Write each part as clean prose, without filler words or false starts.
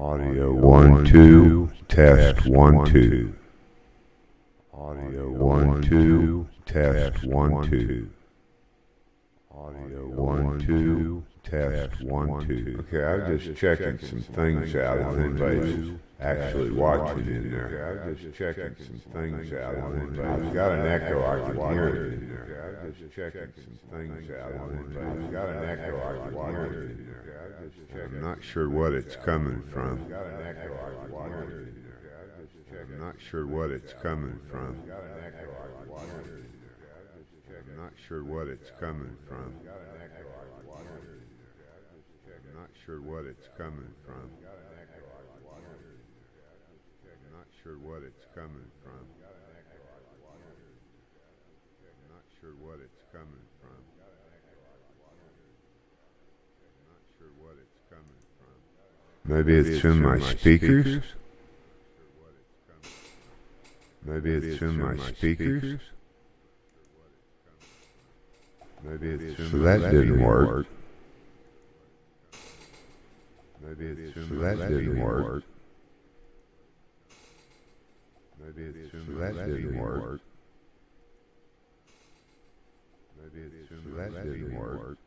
Audio 1 2 test 1 2. Audio 1 2 test 1 2. Audio 1 2 test 1 2. Okay, I was just checking some things out if anybody's actually watching in there. I was just checking some things out if anybody's got an echo, I can hear it in there. I was just checking some things out if anybody's got an echo, I can hear it in there. I'm not sure what it's coming from. I'm not sure what it's coming from. I'm not sure what it's coming from. I'm not sure what it's coming from. I'm not sure what it's coming from. I'm not sure what it's coming from. I'm not sure what it's coming from. Maybe it's in my speakers. Maybe it's in my speakers. Maybe it's in so that didn't work. Maybe it's in so that didn't work. Maybe it's in so that didn't work. Maybe it's in so that didn't work.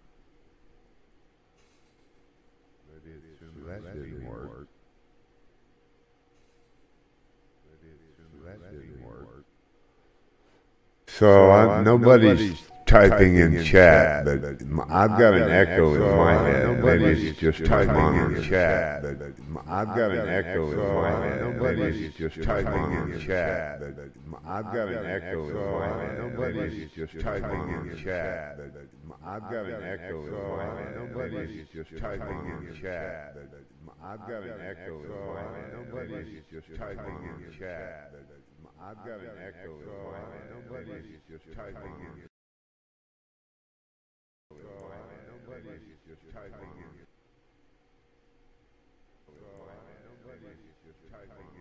Maybe it's in so that didn't work. That didn't work. So nobody's typing in chat, but I've got an echo in my head. Maybe it's just typing in chat, but I've got an echo in my head. Nobody's just typing in chat, but I've got an echo in my head. Nobody's just typing in chat, but I've got an echo in my head. Nobody's just typing in chat, but I've got an echo in my head. Nobody's just typing in chat. I've got an echo in my head. Nobody's just typing in. Nobody's just typing in. Nobody's just typing in. Nobody's just typing in.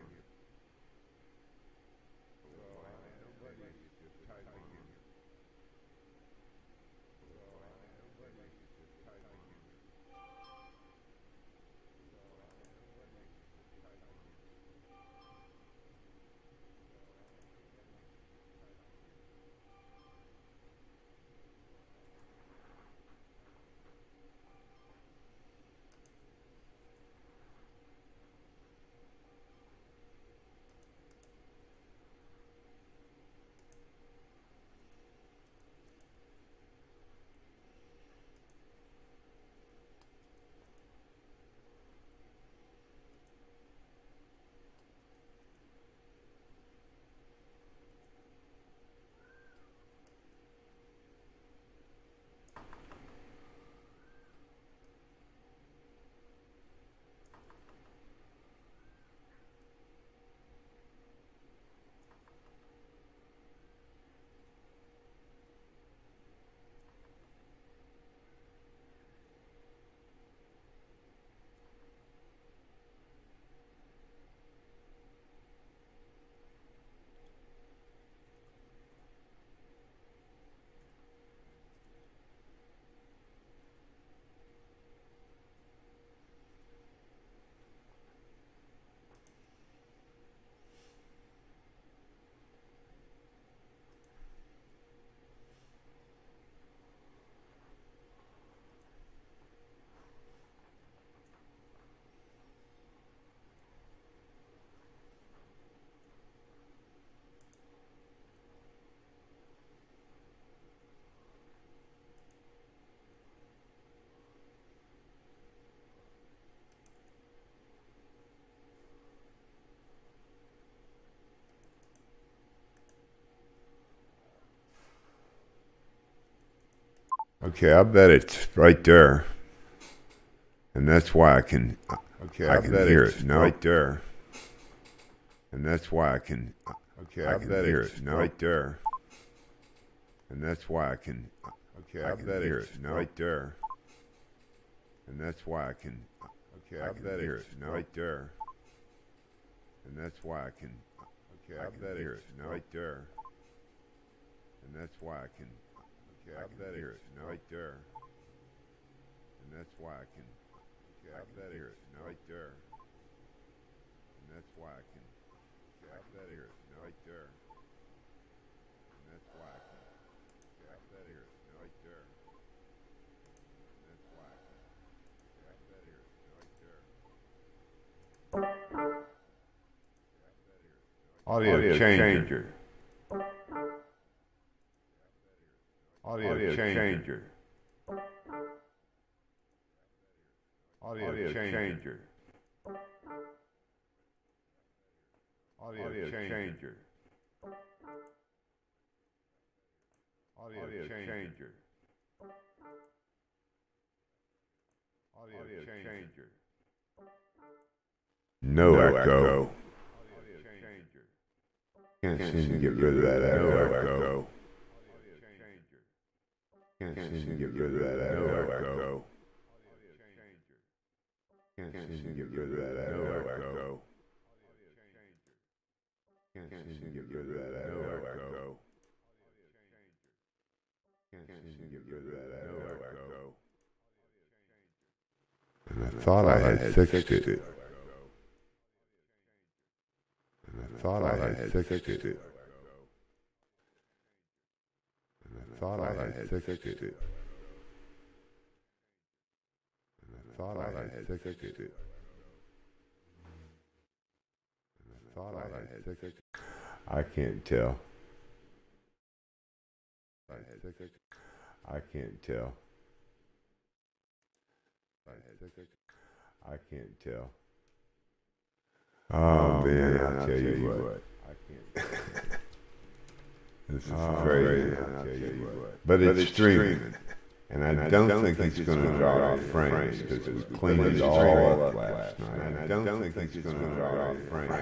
Okay, I bet it's right there, and that's why I can. Okay, I can hear it. No, right there, and that's why I can. Okay, I bet hear it. No, right there, and that's why I can. Okay, I bet hear it. No, right there, and that's why I can. Okay, I bet hear it. No, right there, and that's why I can. Okay, I bet hear it. No, right there, and that's why I can. Okay, I bet hear it. No, right there. And that's why I can. Okay, I bet hear it. No, right there. whacking. Jack that here, right there. And that's whacking. Jack that here, right there. And that's whacking. Jack that here, right there. Audio changer. Audio changer. Audio changer. Audio changer. Audio changer. Audio changer. No echo. Can't seem to get rid of that echo. Can't seem to get rid of that echo. Can't seem to get rid of that echo. Can't seem to get rid of that echo. Can't seem to get rid of that echo. And I thought I had fixed it. And I thought I had fixed it. And I thought I had fixed it. And I thought I had fixed it. And I thought I had fixed it. I can't tell. I can't tell. I can't tell. Oh man, I'll tell you what. I can't. This is crazy. I'll tell you what. But it's streaming, and I don't think he's going to draw out frames because we cleaned it all up last night. And I don't think he's going to draw out frames.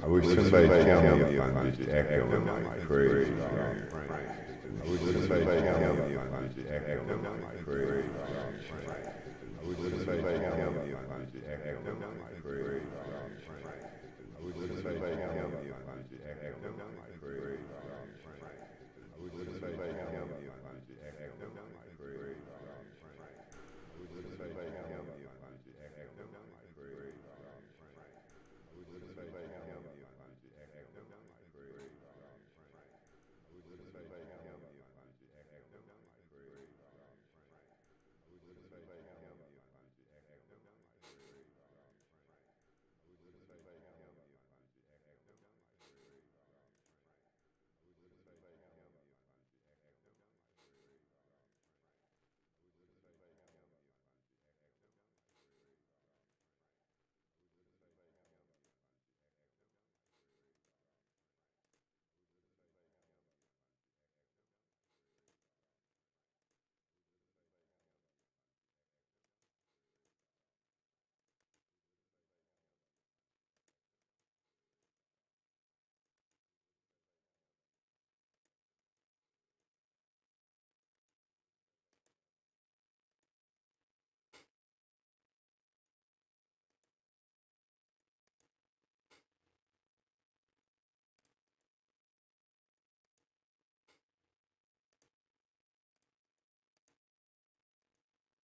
I wish somebody tell me if I'm just echoing like crazy. I wish somebody tell me if I'm just echoing like crazy. I wish somebody tell me if I'm just echoing like crazy. I wish somebody tell me if I'm just echoing like crazy. I wish somebody tell me if I'm just echoing like crazy. I wish somebody tell me if I'm just echoing like crazy. I wish somebody tell me if I'm just echoing like crazy. I wish somebody tell me if I'm just echoing like crazy. I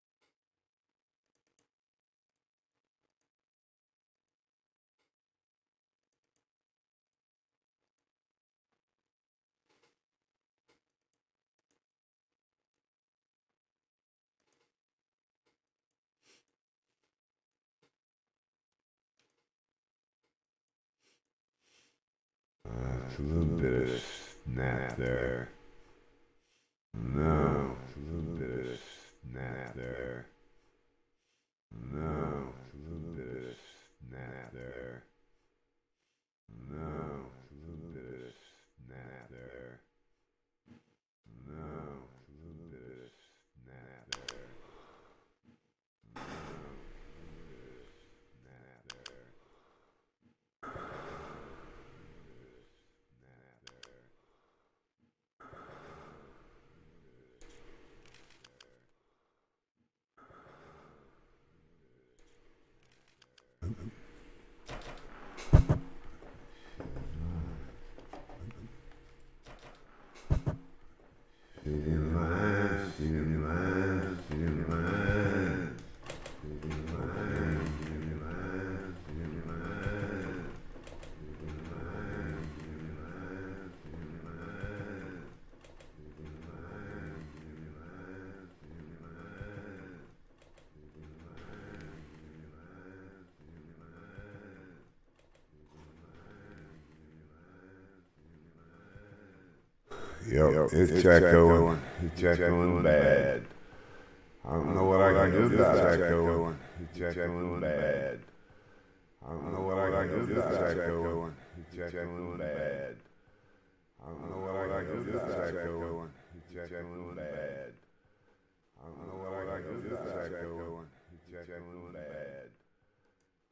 wish somebody tell me if I'm just echoing like crazy. It's a little bit of snap there. No, it's a little bit of snap there. No, it's a little bit of snap there. No, it's a little bit of snap there. No, it's a little bit of snap there. No, it's a little bit of snap there. Yep, it's echoing. It's echoing bad. I don't know what I can do about echoing. It's echoing bad. I don't know what I can do about echoing. It's echoing bad. I don't know what I can do about echoing. It's echoing bad. I don't know what I can do about echoing. It's echoing bad.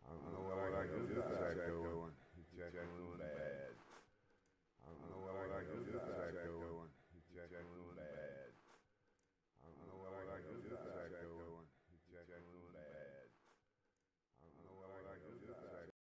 I don't know what I can do about echoing. It's echoing bad. I don't know what I can do about echoing. It's echoing bad. I don't know what I can do about echoing. It's echoing bad. I don't know what I can do about echoing.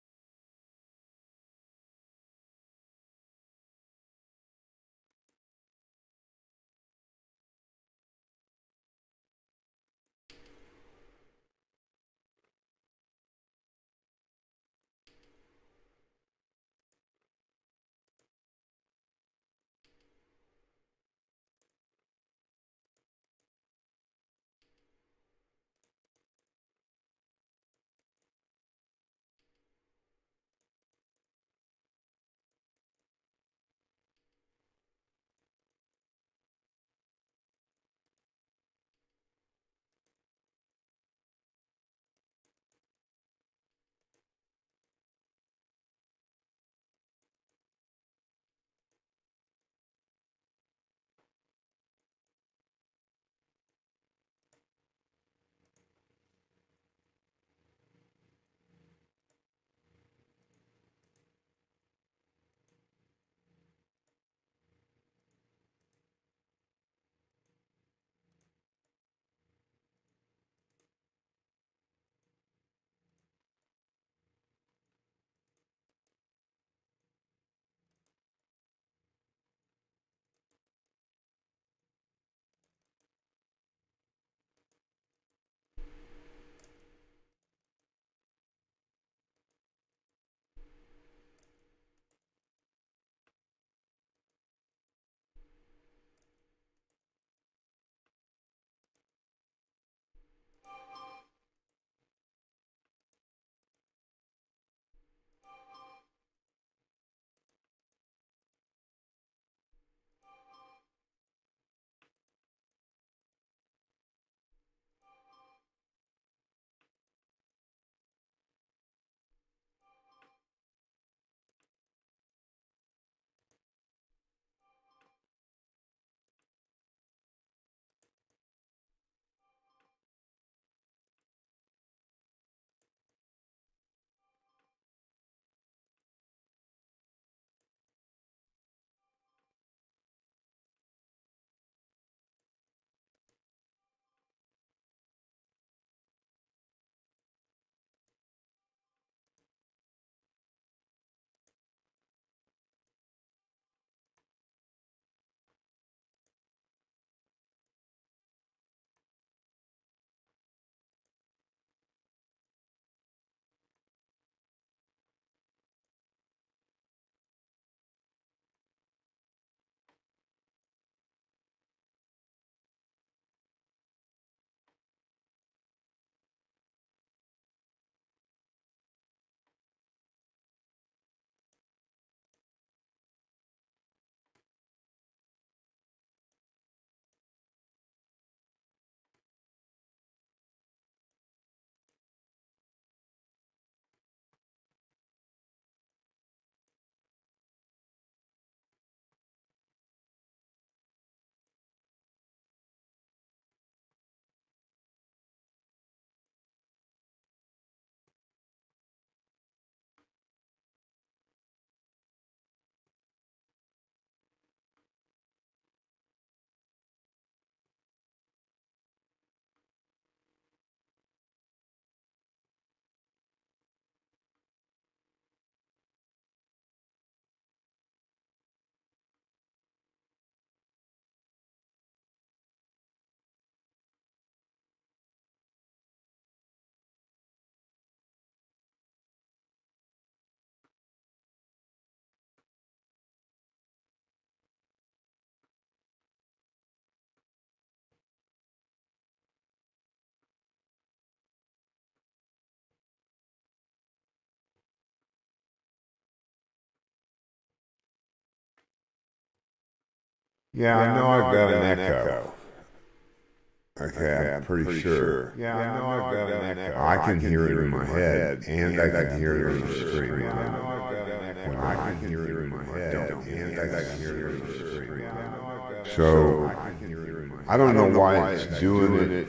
Yeah, I know I've got an echo. Okay, I'm pretty sure. Yeah, I know I've got an echo. I can hear it in my head, and I can hear it in the stream. I can hear it in my head, and I can hear it in the stream. So, I don't know why it's doing it.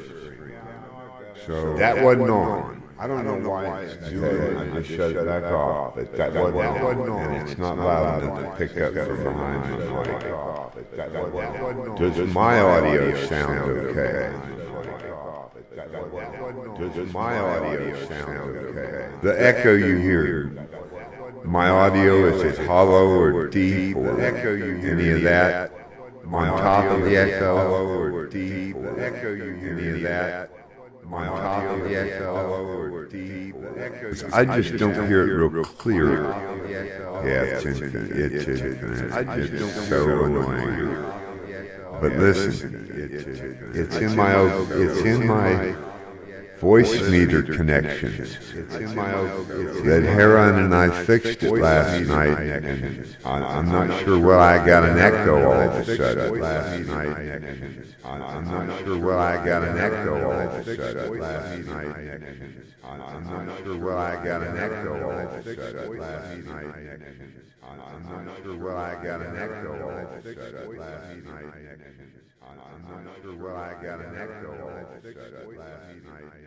So, that wasn't on. I don't know why it's doing it. I just shut it back off. But that wasn't on. And it's not loud enough to pick up from behind the mic. Does my audio sound okay? Does my audio sound okay? The echo you hear, my audio, is it hollow or deep or any of that? On top of the echo or deep, any of that? On top of the echo or deep. I just don't hear it real clear. Yeah, it's infinite. It's infinite. It's so annoying. But listen, it's in my voice meter connections. That Heron and I fixed it last night, and I'm not sure why I got an echo all of a sudden last night. I'm not sure why I got an echo all of a sudden last night. I'm not sure why I got an echo all of a sudden last night. I'm not sure why I got an echo all of a sudden last night. I'm not sure why I got an echo all of a sudden last night.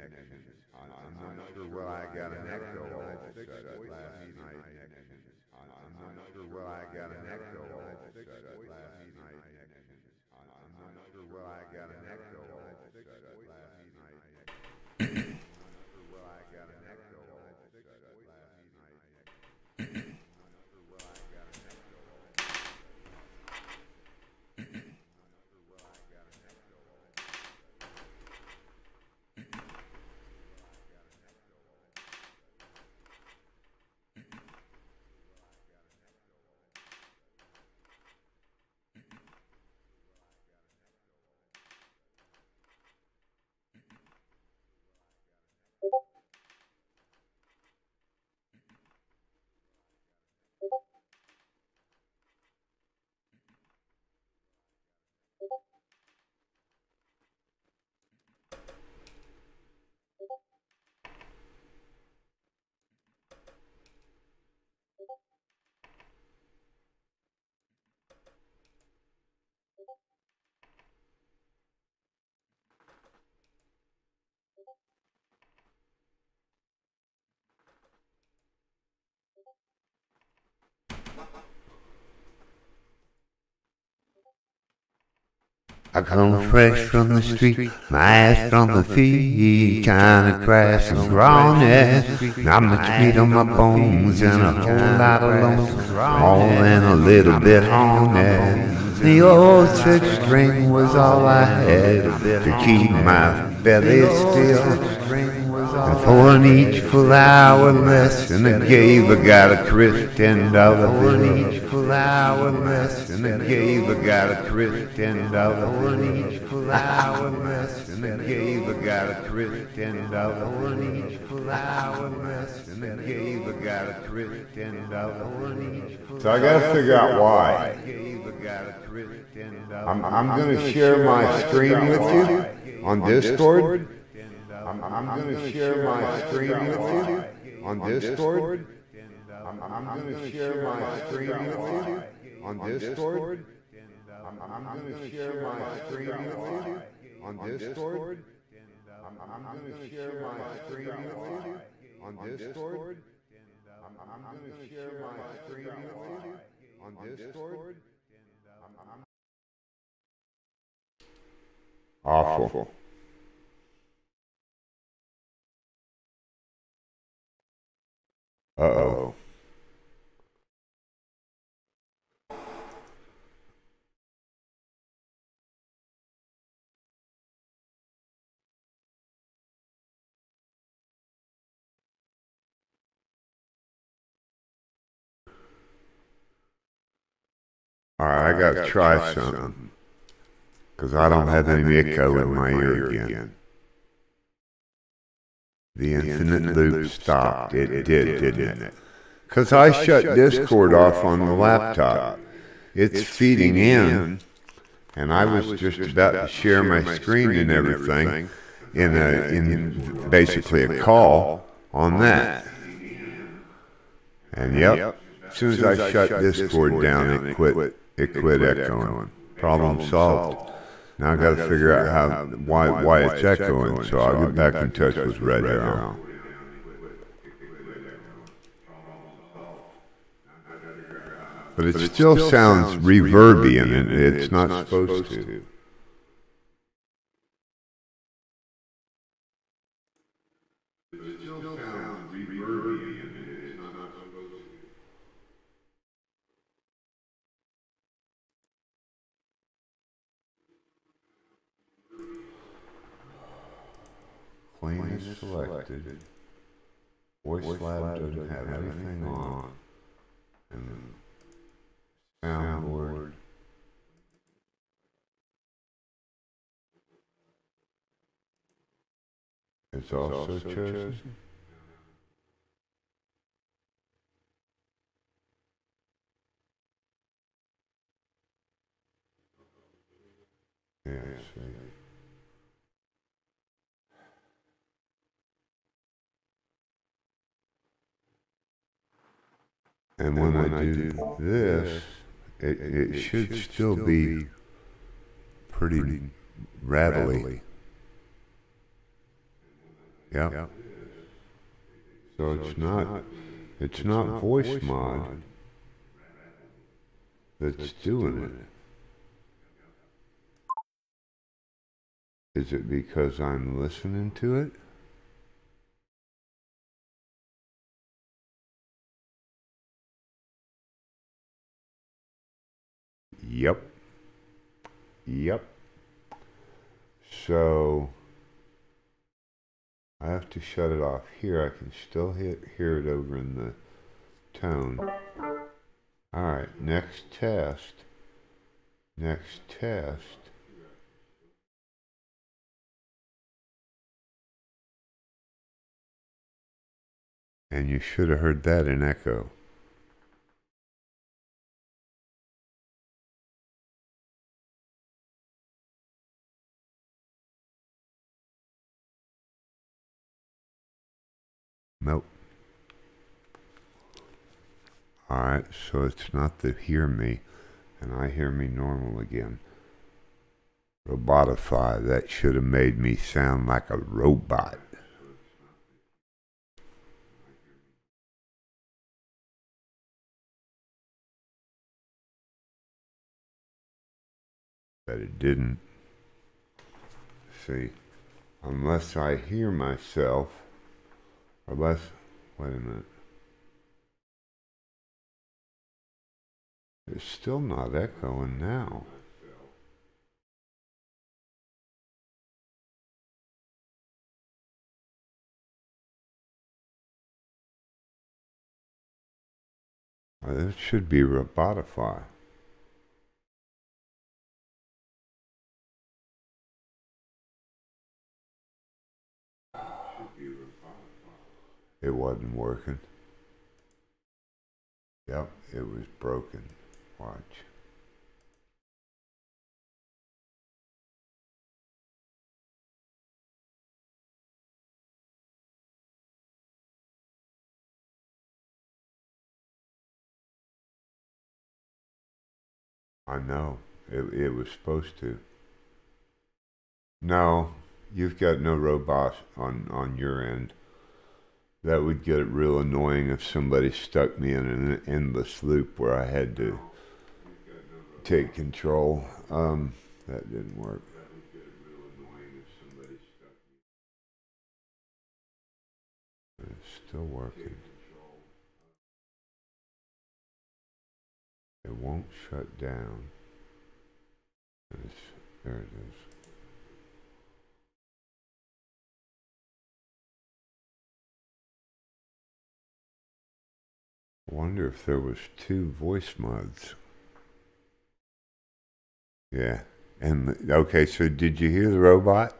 I'm not sure why I got an echo all of a sudden last night. I'm not sure why I got an echo all of a sudden last night. I'm not sure why I got an echo all of a sudden last night. I come fresh from the street, my ass from the feet, kinda crass and brawny. Not much meat on my bones and a whole lot of lonesome, all and a little bit horny. The old six string was all I had to keep my belly still. And for an each full hour lesson I gave, I got a crisp $10 bill. Each full hour lesson I gave, I got a crisp $10 bill. Each full hour lesson I gave, I got a crisp $10 bill. Each full hour lesson I gave, I got a crisp $10 bill. So I gotta figure out why. I'm gonna share my screen with you on Discord. I'm going to share my screen with you on Discord. I'm going to share my screen with you on Discord. I'm going to share my screen with you on Discord. I'm going to share my screen with you on Discord. I'm going to share my screen with you on Discord. Awful. Uh-oh. All right, I got to try something, because I don't have any echo in my ear again. The infinite loop stopped. It did, didn't it? Because I shut Discord off on the laptop. It's feeding in and I was just about to share my screen and everything in basically a call on that. And yep, as soon as I shut Discord down, it quit echoing. Problem solved. Now I got to figure out why it's echoing, so I'll get back in touch with Red Arrow. But it still sounds reverby, and it's not supposed to. Clean is selected. Voice Lab doesn't have anything on. And soundboard. It's also chosen. Yeah, see. And when I do this, it should still be pretty rattly. Yep. So it's not voice mod that's doing it. Is it because I'm listening to it? Yep. So I have to shut it off here. I can still hear it over in the tone. Alright, next test. And you should have heard that in echo. Nope. Alright, so it's not the hear me, and I hear me normal again. Robotify, that should have made me sound like a robot. But it didn't. See, unless I hear myself, wait a minute. It's still not echoing now. It should be Robotify. It wasn't working. Yep, it was broken. Watch. I know. It was supposed to. No, you've got no robots on your end. That would get real annoying if somebody stuck me in an endless loop where I had to take control. That didn't work. It's still working. It won't shut down. There it is. I wonder if there was 2 voice mods. Yeah. And okay, so did you hear the robot?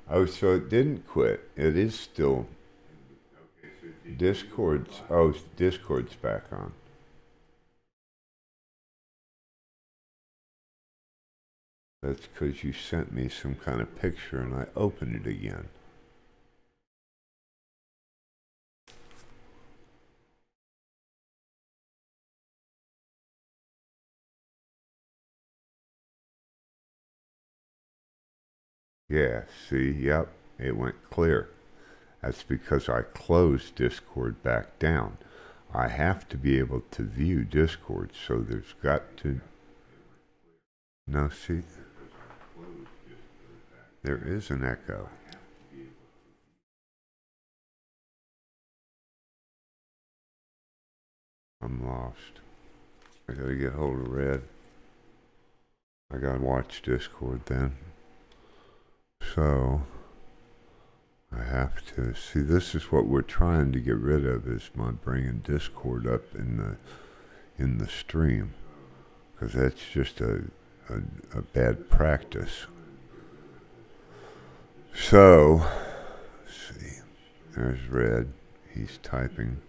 Oh, so it didn't quit. It is still Discord's back on. That's because you sent me some kind of picture and I opened it again. Yeah, see, yep, it went clear. That's because I closed Discord back down. I have to be able to view Discord, so there's got to... No, see, there is an echo. I'm lost. I gotta get hold of Red. I gotta watch Discord then. So, I have to see. This is what we're trying to get rid of, is my bringing Discord up in the stream, because that's just a bad practice. So, let's see. There's Red. He's typing.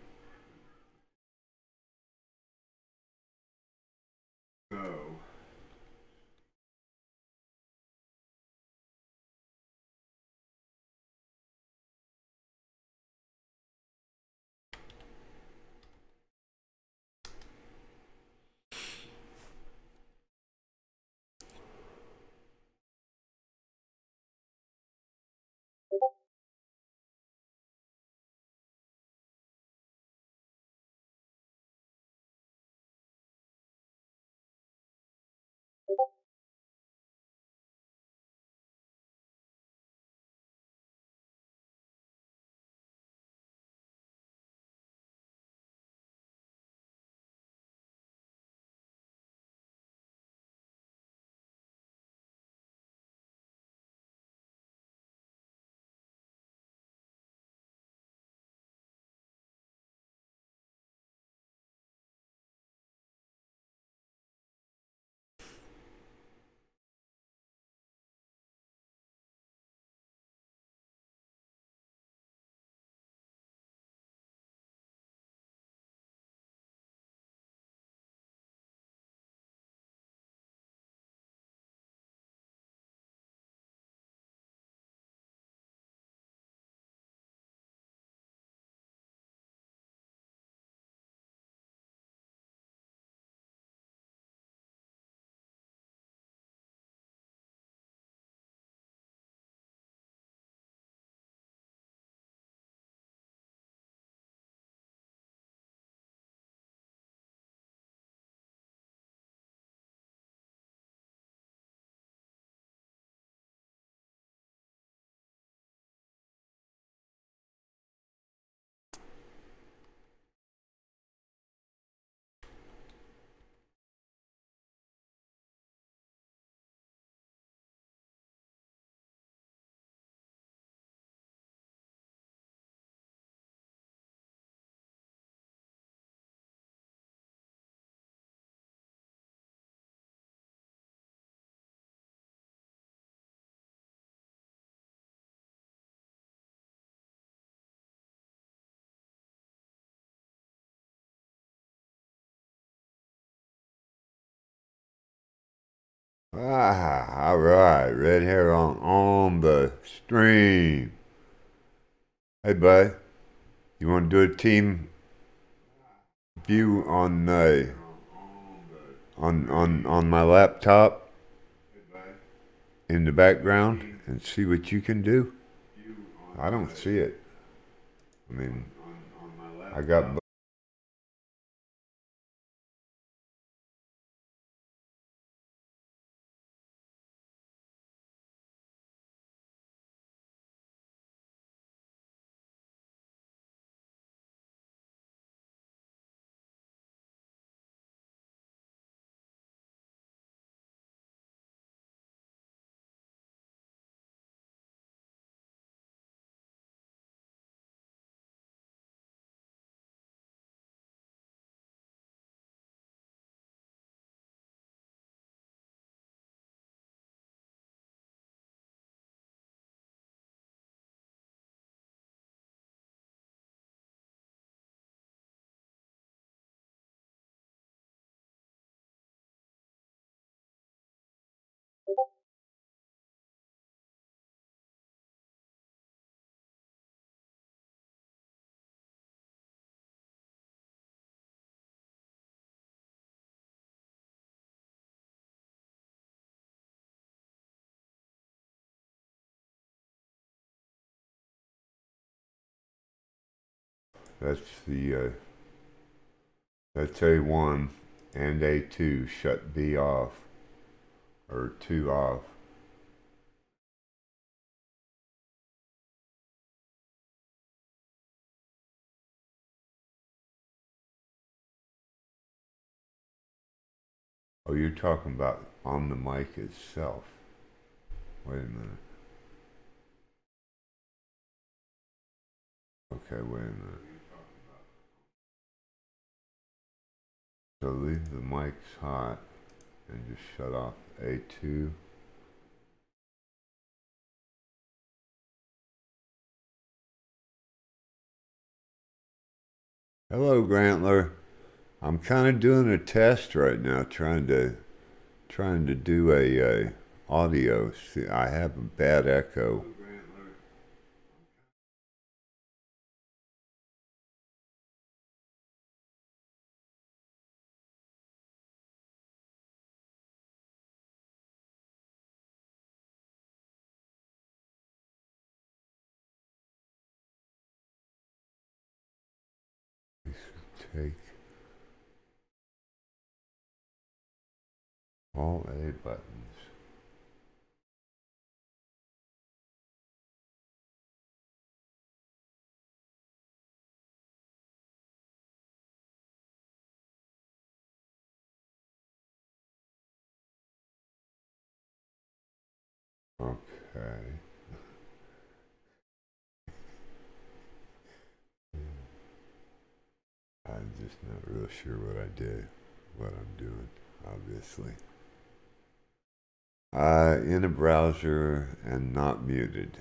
Ah, all right. Red hair on the stream. Hey, bud. You want to do a team view on my laptop in the background and see what you can do? I don't see it. I mean, I got That's the that's A1 and A2. Shut B off or 2 off. Oh, you're talking about on the mic itself. Wait a minute. Okay, wait a minute. So leave the mics hot and just shut off A2. Hello, Grantler. I'm kind of doing a test right now, trying to do a audio. See, I have a bad echo. Take all A buttons. Okay. I'm just not real sure what I'm doing, obviously. In a browser and not muted.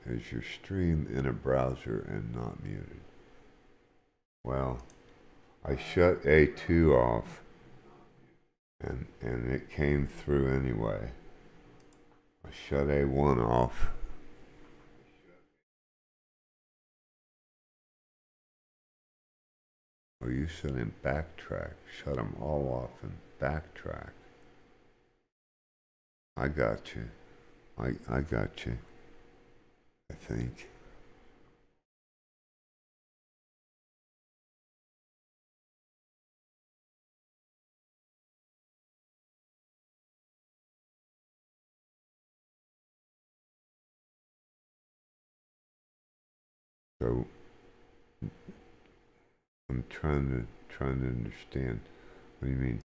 Is your stream in a browser and not muted? Well, I shut A2 off and it came through anyway. I shut A1 off. Oh, you said in backtrack. Shut them all off and backtrack. I got you. I got you. I think. So I'm trying to understand. What do you mean?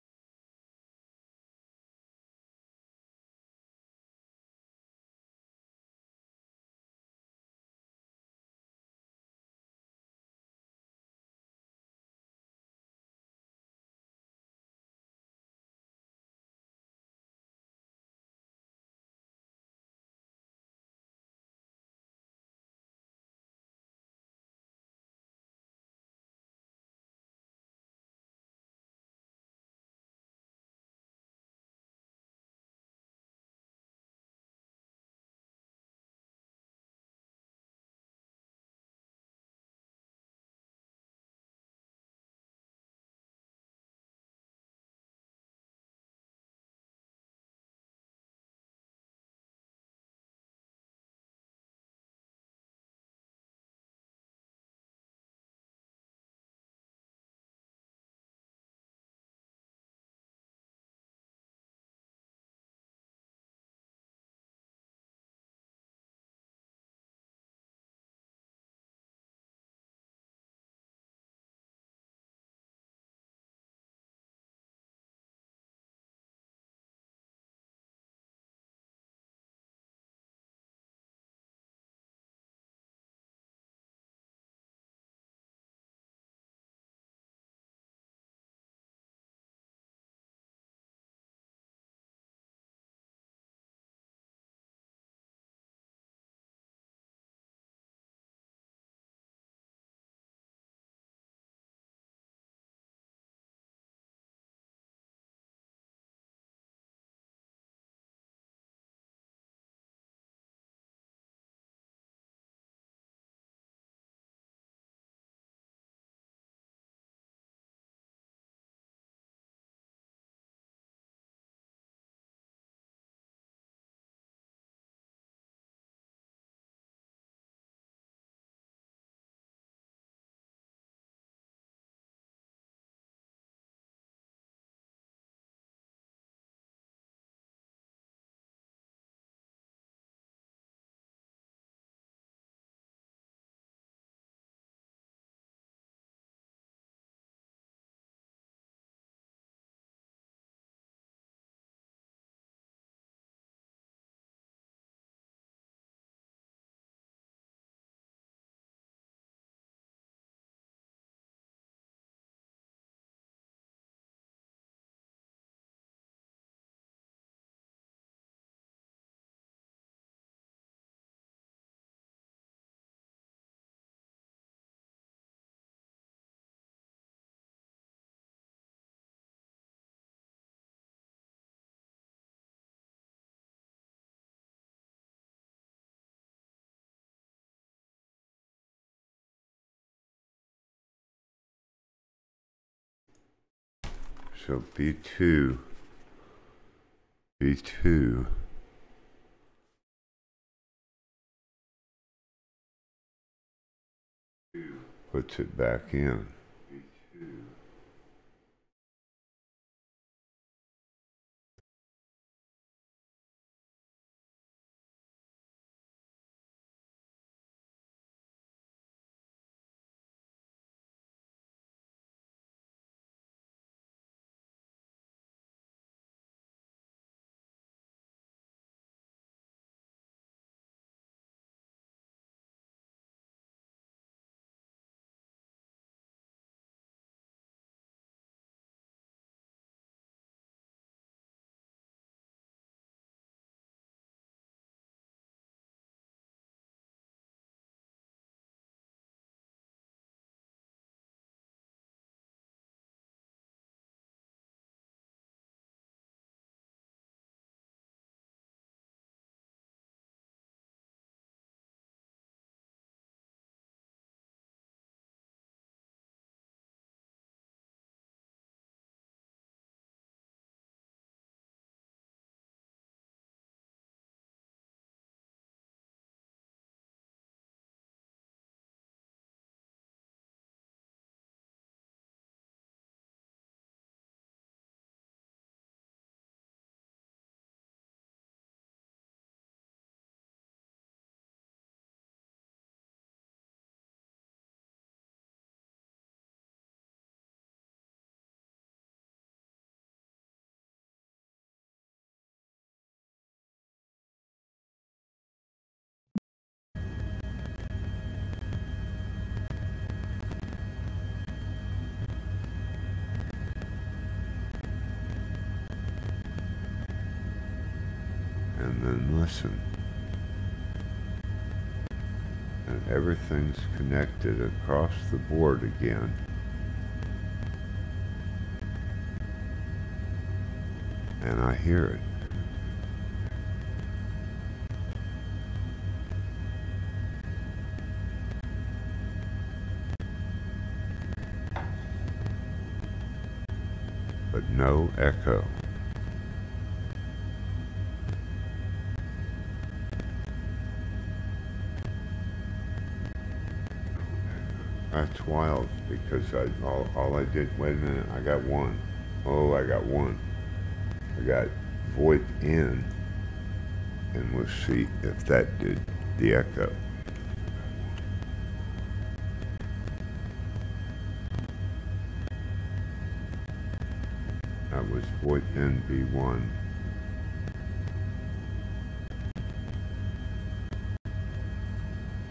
So B2 puts it back in. And then listen. And everything's connected across the board again. And I hear it. But no echo. That's wild, because all I did, wait a minute, I got one. Oh, I got one. I got VoIP in, and we'll see if that did the echo. That was VoIP in B1.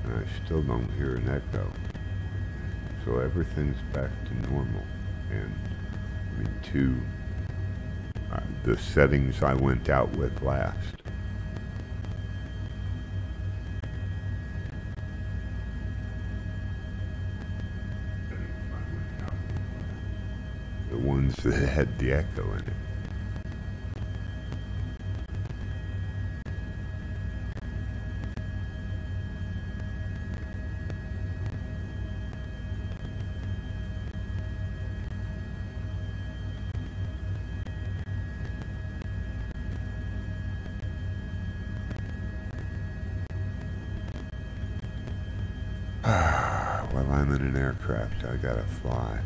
And I still don't hear an echo. So everything's back to normal. And I mean, the settings I went out with last. The ones that had the echo in it. Well, I'm in an aircraft. I gotta fly.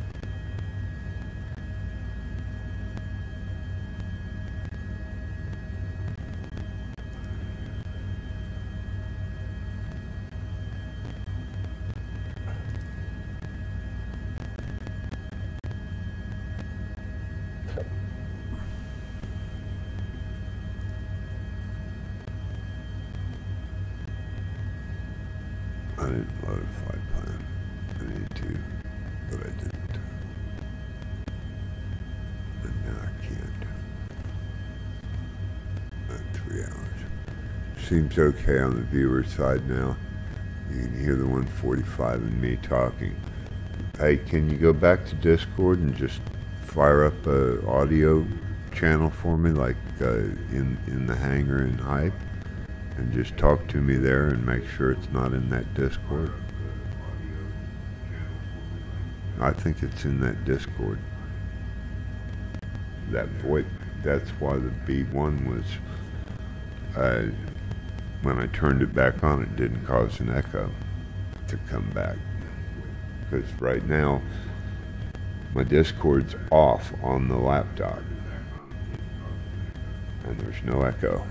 I didn't load a flight plan. I need to, but I didn't. And now I can't. About 3 hours. Seems okay on the viewer side now. You can hear the 145 and me talking. Hey, can you go back to Discord and just fire up a audio channel for me, like in the hangar in Hype? And just talk to me there and make sure it's not in that Discord. I think it's in that Discord. that voice. That's why the B1 was, when I turned it back on, it didn't cause an echo to come back. Because right now, my Discord's off on the laptop, and there's no echo.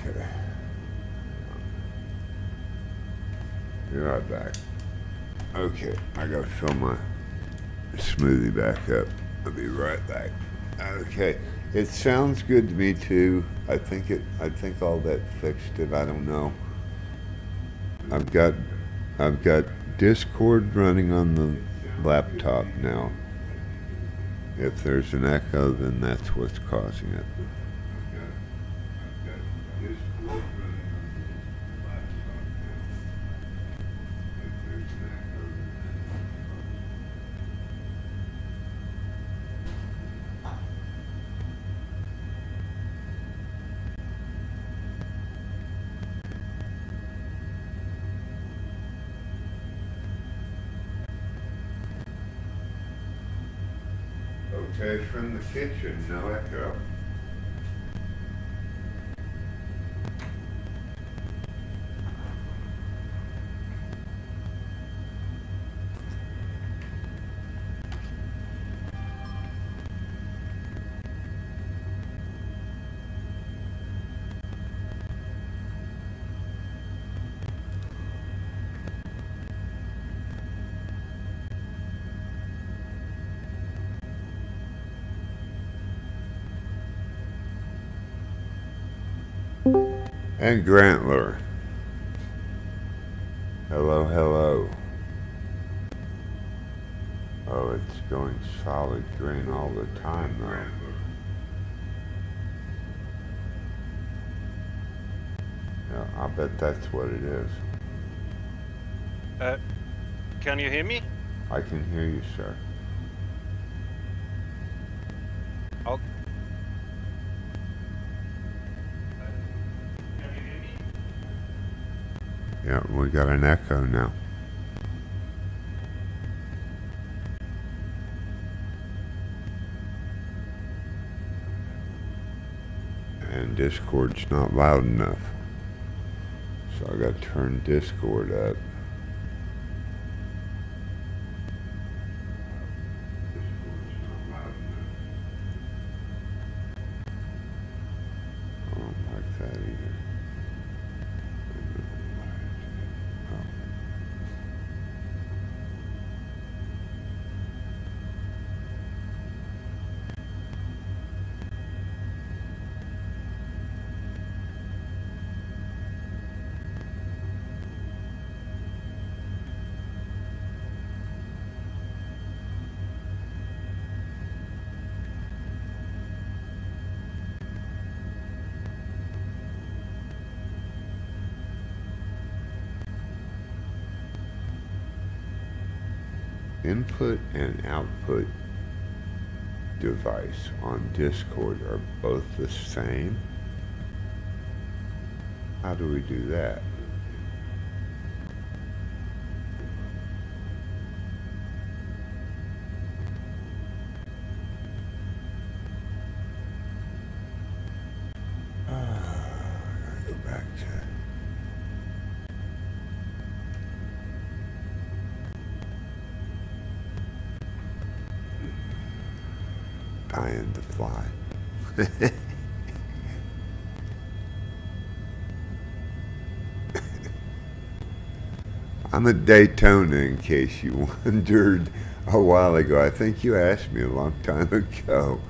Okay. Be right back. Okay, I gotta fill my smoothie back up. I'll be right back. Okay, it sounds good to me too. I think all that fixed it. I don't know. I've got Discord running on the laptop now. If there's an echo, then that's what's causing it. Okay, from the kitchen, no echo. And Grantler. Hello, hello. Oh, it's going solid green all the time though. Yeah, I bet that's what it is. Can you hear me? I can hear you, sir. Oh. Yeah, we got an echo now. And Discord's not loud enough. So I gotta turn Discord up. I don't like that either. input and output device on Discord are both the same? How do we do that? I gotta go back to dying to fly. I'm at Daytona, in case you wondered a while ago. I think you asked me a long time ago.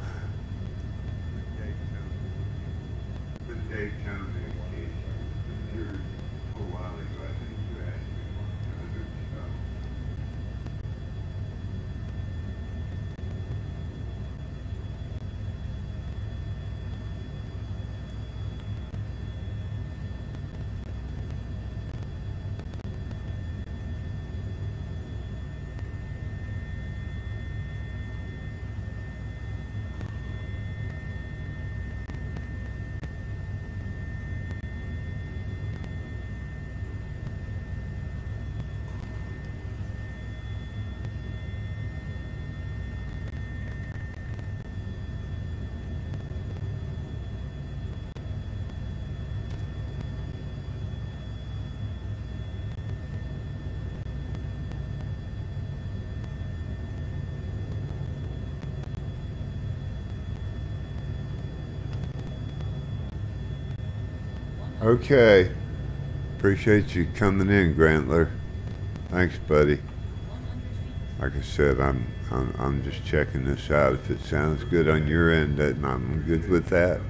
Okay. Appreciate you coming in, Grantler. Thanks, buddy. Like I said, I'm just checking this out. If it sounds good on your end, then I'm good with that.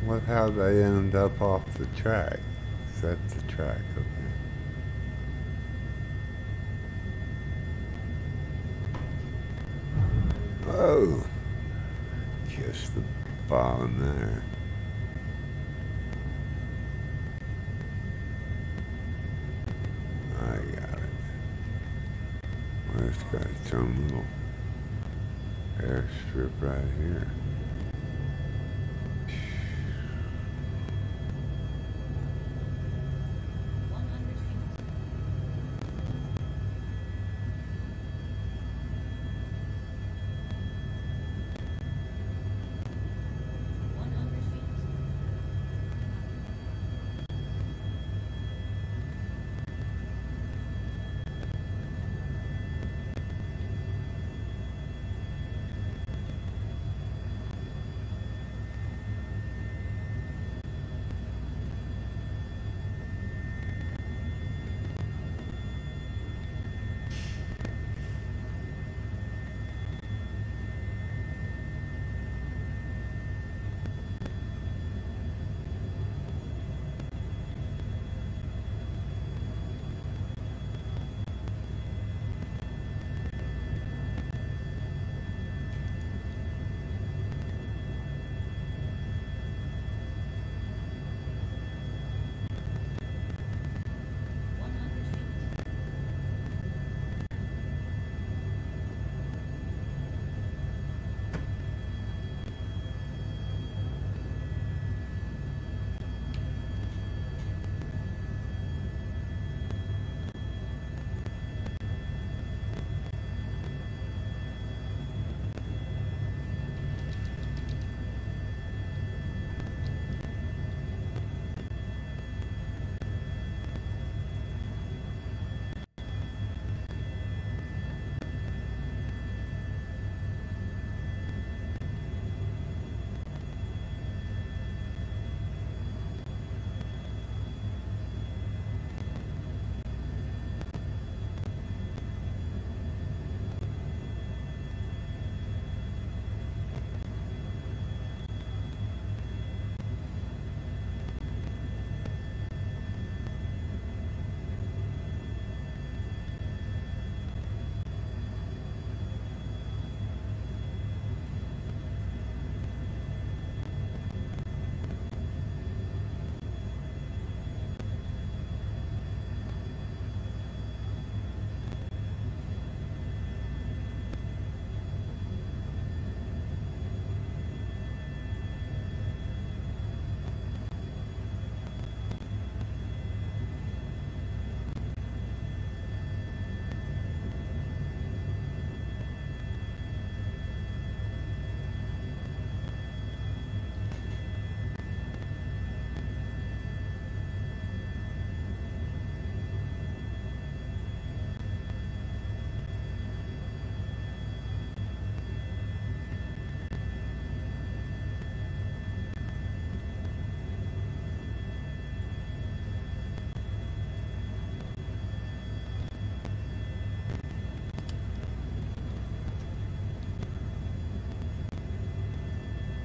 What? How'd I end up off the track? Is that the track? Okay. Oh, kiss the following there. I got it. Well, it's got its own little airstrip right here.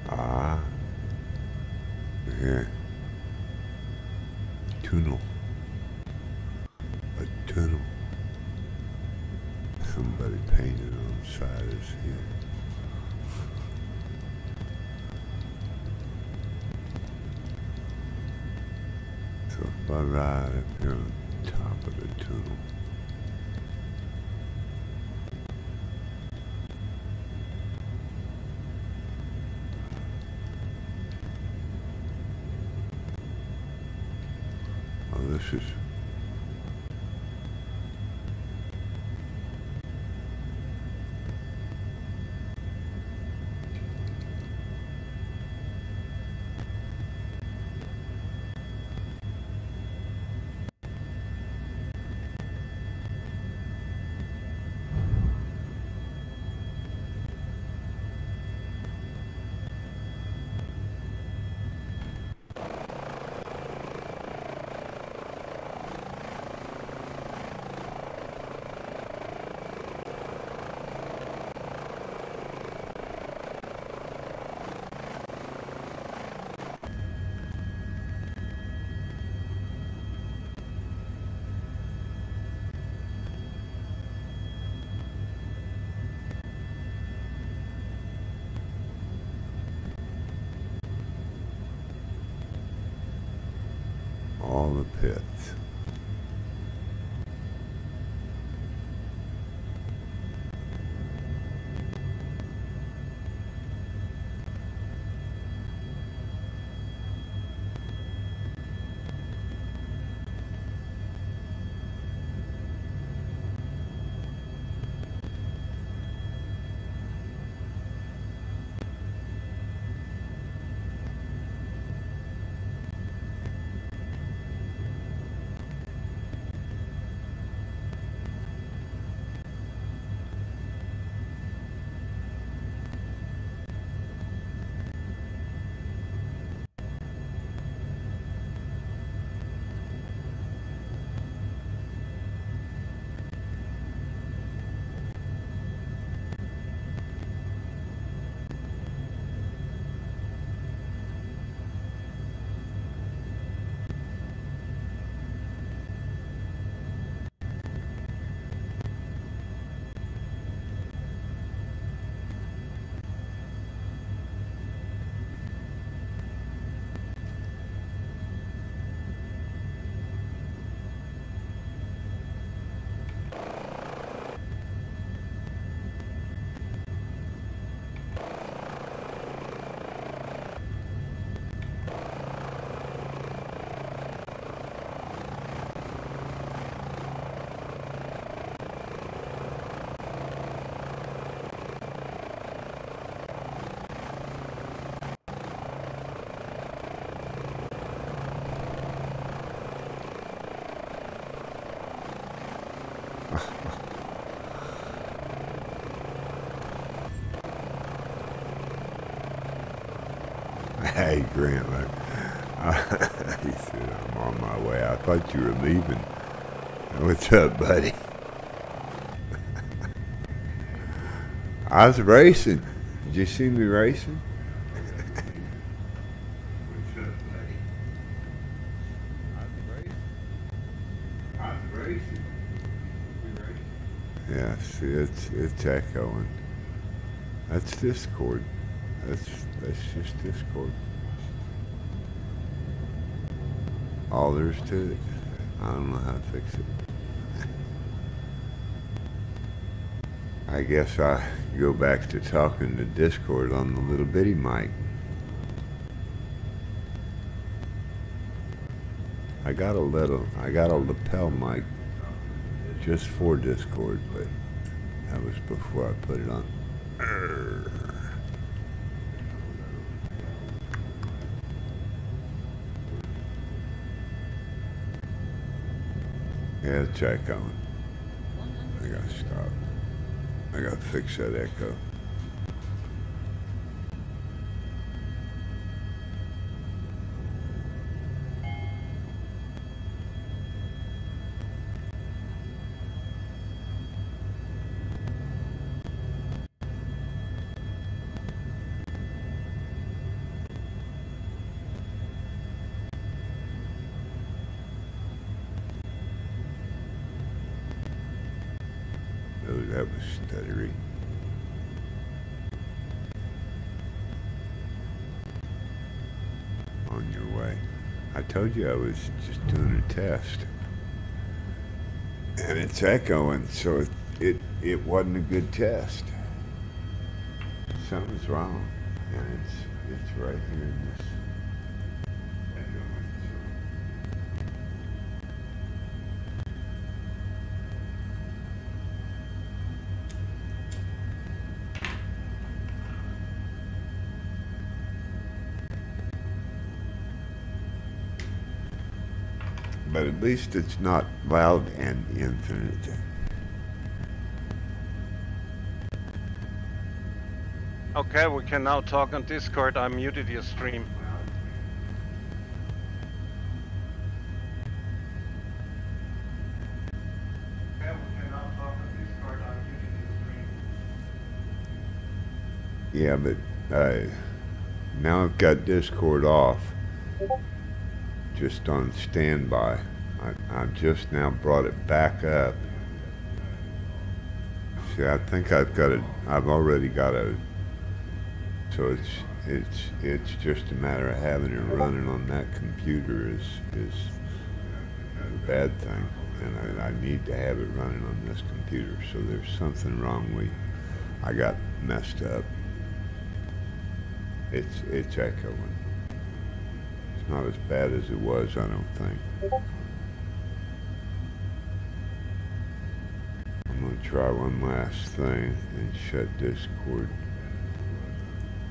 Ah, here. Tunnel. A tunnel. Somebody painted on the side of his head. So if I ride up here on top of the tunnel, oh, this is all the pits. Hey, Grant, look. He said, I'm on my way. I thought you were leaving. What's up, buddy? I was racing. Did you see me racing? What's up, buddy? I was racing. Yeah, see, it's echoing. That's Discord. That's just Discord. All there's to it. I don't know how to fix it. I guess I go back to talking to Discord on the little bitty mic. I got a lapel mic just for Discord, but that was before I put it on. Yeah, it's echoing. I gotta stop. I gotta fix that echo. Oh, that was stuttery. On your way. I told you I was just doing a test. And it's echoing, so it wasn't a good test. Something's wrong. And it's right here in this. But at least it's not loud and infinite. Okay, we can now talk on Discord. I muted your stream. Okay, we can now talk on Discord. I muted your stream. Yeah, but now I've got Discord off. Just on standby. I just now brought it back up. See, I think I've already got a, so it's just a matter of having it running on that computer is a bad thing, and I need to have it running on this computer. So there's something wrong. I got messed up. It's echoing. It's not as bad as it was, I don't think. I'm gonna try one last thing and shut Discord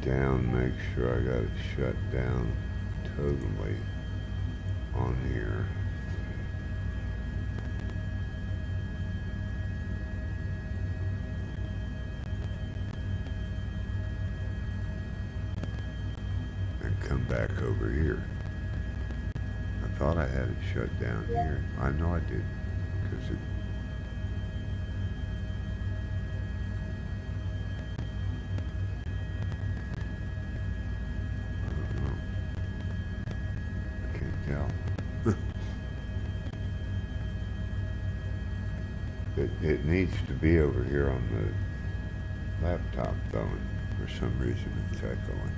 down. Make sure I got it shut down totally on here. And come back over here. I thought I had it shut down here. I know I did, because it. I don't know. I can't tell. It needs to be over here on the laptop though, and for some reason it's echoing.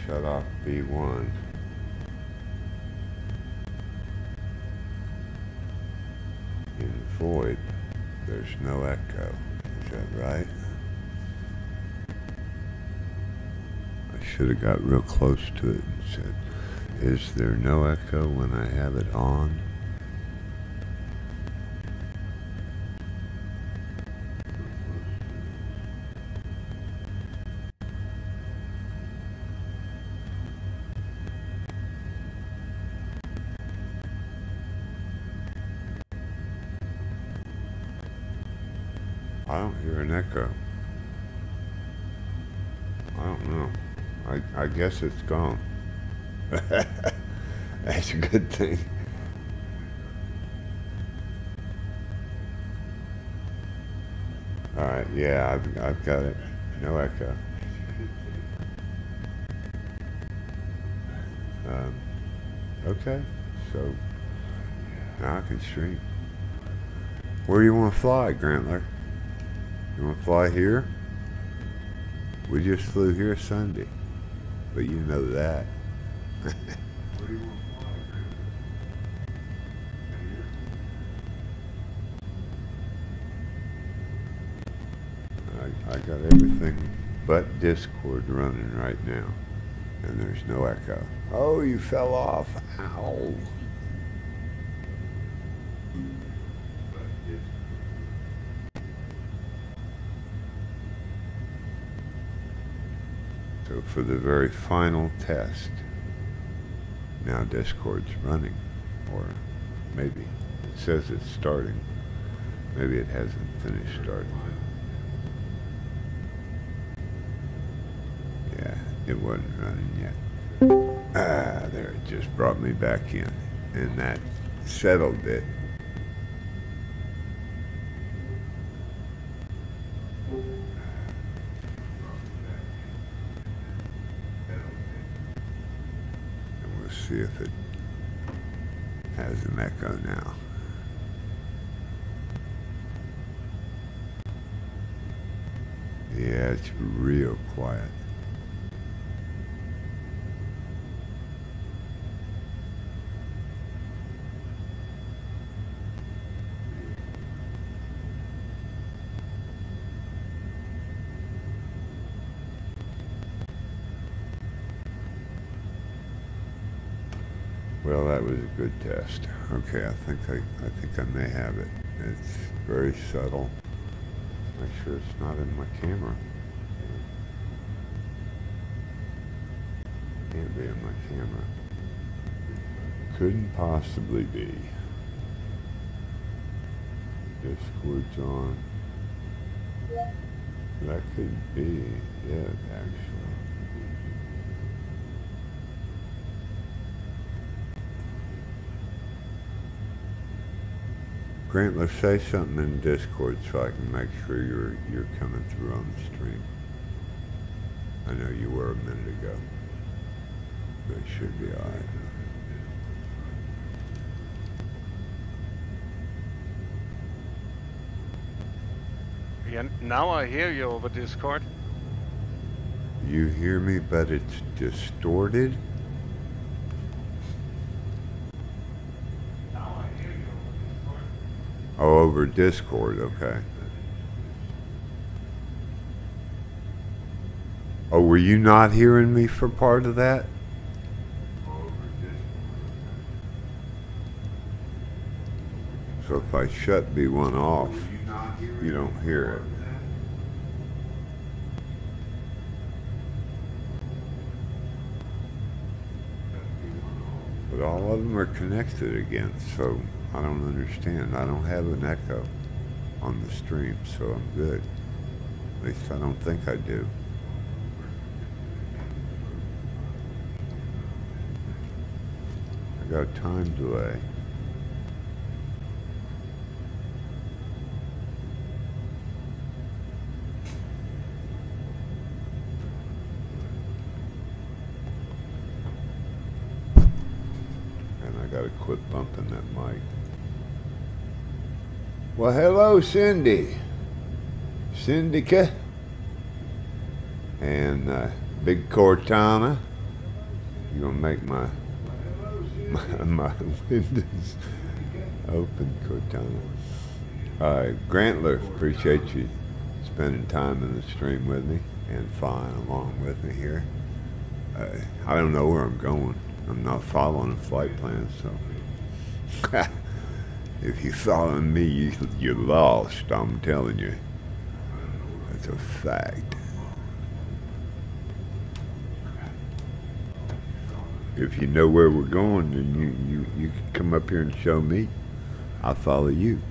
Shut off B1. In void, there's no echo. Is that right? I should have got real close to it and said, is there no echo when I have it on? I don't hear an echo. I don't know. I guess it's gone. That's a good thing. Alright, yeah, I've got it. No echo. Okay, so now I can stream. Where do you want to fly, Grantler? You want to fly here? We just flew here Sunday, but you know that. Where do you want to fly, I got everything but Discord running right now, and there's no echo. Oh, you fell off. Ow. So for the very final test, now Discord's running, or maybe it says it's starting. Maybe it hasn't finished starting. Yeah, it wasn't running yet. Ah, there, it just brought me back in, and that settled it. See if it has an echo now. Yeah, it's real quiet. Well, that was a good test. Okay, I think I may have it. It's very subtle. Make sure it's not in my camera. Can't be in my camera. Couldn't possibly be. Discord's on. That could be it, actually. Grant, let's say something in Discord so I can make sure you're coming through on the stream. I know you were a minute ago. But it should be alright. Yeah, now I hear you over Discord. You hear me, but it's distorted? Now I hear you over Discord. Oh, over Discord, okay. Oh, were you not hearing me for part of that? So if I shut B1 off, you don't hear it. But all of them are connected again, so I don't understand. I don't have an echo on the stream, so I'm good. At least I don't think I do. I got a time delay. Gotta quit bumping that mic. Well, hello, Cindy. Syndica. And Big Cortana. You gonna make my windows open, Cortana. Grantler, appreciate you spending time in the stream with me and flying along with me here. I don't know where I'm going. I'm not following a flight plan, so if you're following me, you're lost, I'm telling you. That's a fact. If you know where we're going, then you can come up here and show me. I'll follow you.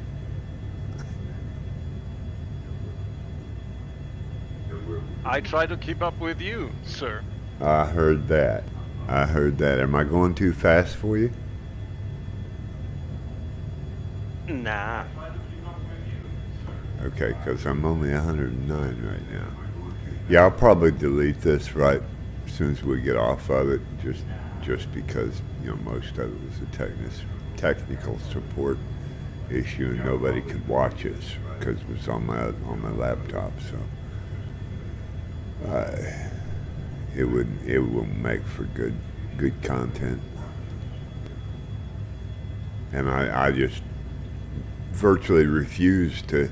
I try to keep up with you, sir. I heard that. I heard that. Am I going too fast for you? Nah. Okay, because I'm only 109 right now. Yeah, I'll probably delete this right as soon as we get off of it, just because, you know, most of it was a technical support issue and nobody could watch us because it was on my laptop. So it will make for good content. And I just virtually refuse to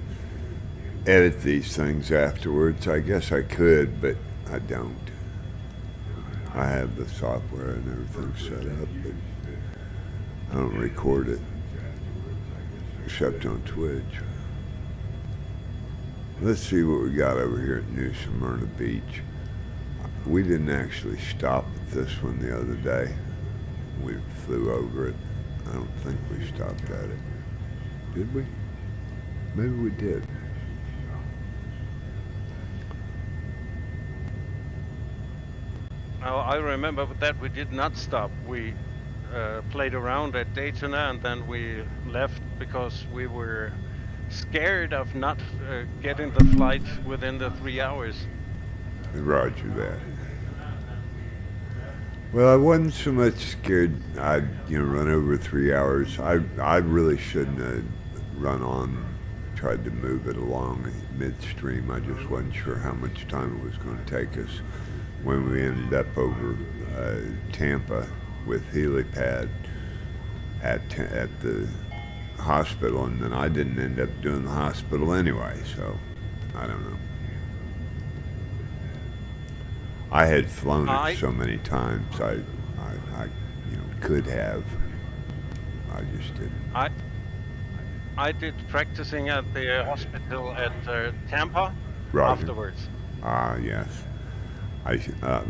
edit these things afterwards. I guess I could, but I don't. I have the software and everything set up, but I don't record it except on Twitch. Let's see what we got over here at New Smyrna Beach. We didn't actually stop at this one the other day. We flew over it. I don't think we stopped at it. Did we? Maybe we did. Now, I remember that we did not stop. We played around at Daytona and then we left because we were scared of not getting the flight within the 3 hours. Roger that. Well, I wasn't so much scared I'd run over 3 hours. I really shouldn't have run on, tried to move it along midstream. I just wasn't sure how much time it was going to take us when we ended up over Tampa with helipad at the hospital, and then I didn't end up doing the hospital anyway, so I don't know. I had flown it so many times, I could have. I just didn't. I did practicing at the hospital at Tampa Roger. afterwards. Ah, yes.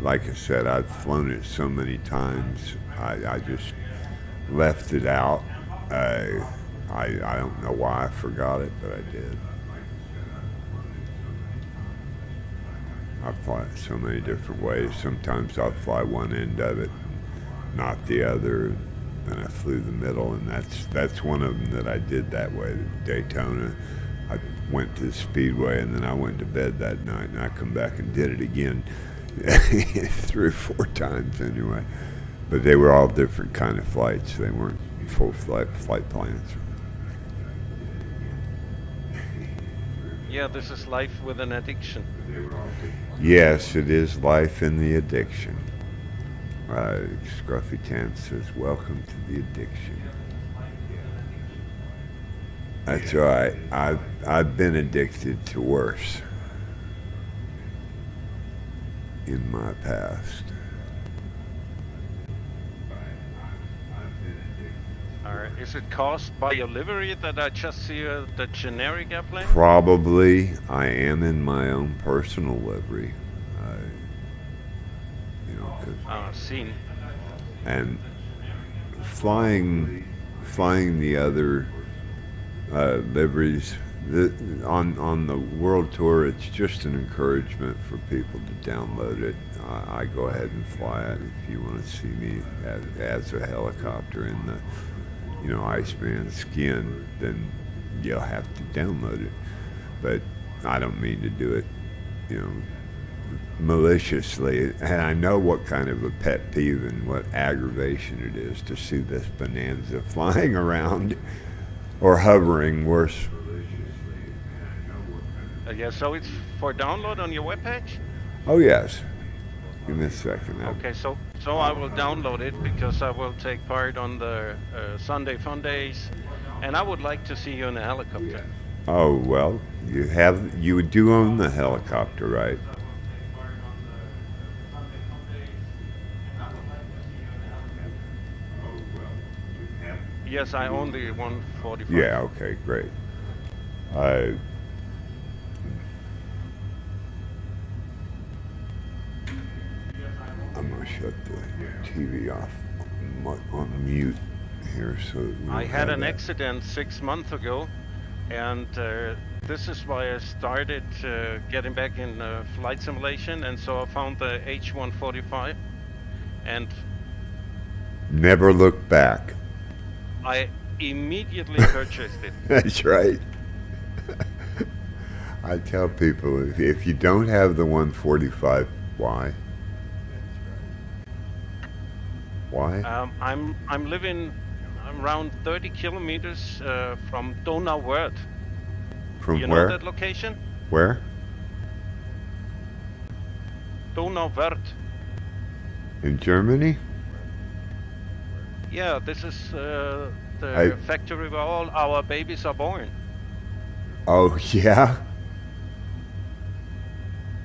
Like I said, I've flown it so many times. I just left it out. I don't know why I forgot it, but I did. I fly it so many different ways. Sometimes I'll fly one end of it, not the other, and I flew the middle, and that's one of them that I did that way. Daytona, I went to the Speedway, and then I went to bed that night, and I come back and did it again 3 or 4 times anyway. But they were all different kind of flights. They weren't full flight plans. Yeah, this is life with an addiction. Yes, it is life in the addiction. Scruffy Tan says, welcome to the addiction. That's right. I've been addicted to worse in my past. Is it caused by your livery that I just see the generic airplane? Probably. I am in my own personal livery. Seen. And flying the other liveries on the world tour, it's just an encouragement for people to download it. I go ahead and fly it. If you want to see me as a helicopter in the Iceman skin, then you'll have to download it. But I don't mean to do it, maliciously. And I know what kind of a pet peeve and what aggravation it is to see this bonanza flying around or hovering, worse. Yeah, so it's for download on your webpage? Oh, yes. Give me a second. Okay, so I will download it because I will take part on the Sunday Fun Days, and I would like to see you in a helicopter. Oh, well, you do own the helicopter, right? Yes, I own the 145. Yeah, okay, great. I'm going to shut the TV off on mute here. So I had an accident 6 months ago, and this is why I started getting back in flight simulation, and so I found the H145 and never looked back. I immediately purchased it. That's right. I tell people, if you don't have the 145, why? Why? I'm living around 30 kilometers from Donauwörth. From you where? know that location? Where? Donauwörth. In Germany? Yeah, this is the factory where all our babies are born. Oh, yeah?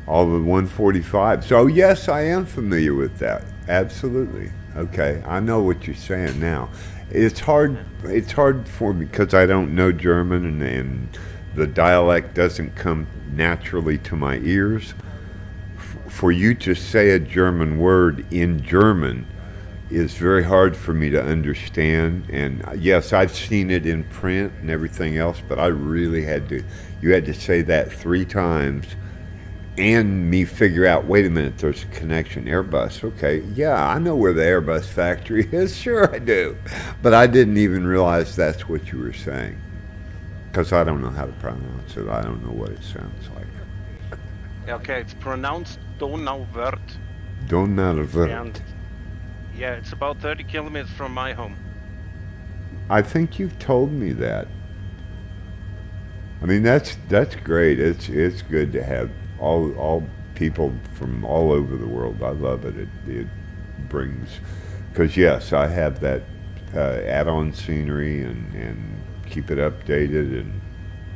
All the 145s. So, yes, I am familiar with that. Absolutely. Okay, I know what you're saying now. It's hard for me because I don't know German and the dialect doesn't come naturally to my ears. For you to say a German word in German is very hard for me to understand. And yes, I've seen it in print and everything else, but I really you had to say that 3 times and me figure out, wait a minute, there's a connection. Airbus, okay, yeah, I know where the Airbus factory is. Sure I do. But I didn't even realize that's what you were saying. Because I don't know how to pronounce it. I don't know what it sounds like. Okay, it's pronounced Donauwörth. Donauwörth. And yeah, it's about 30 kilometers from my home. I think you've told me that. I mean, that's great. It's good to have all people from all over the world. I love it. It brings, because yes, I have that add-on scenery and keep it updated and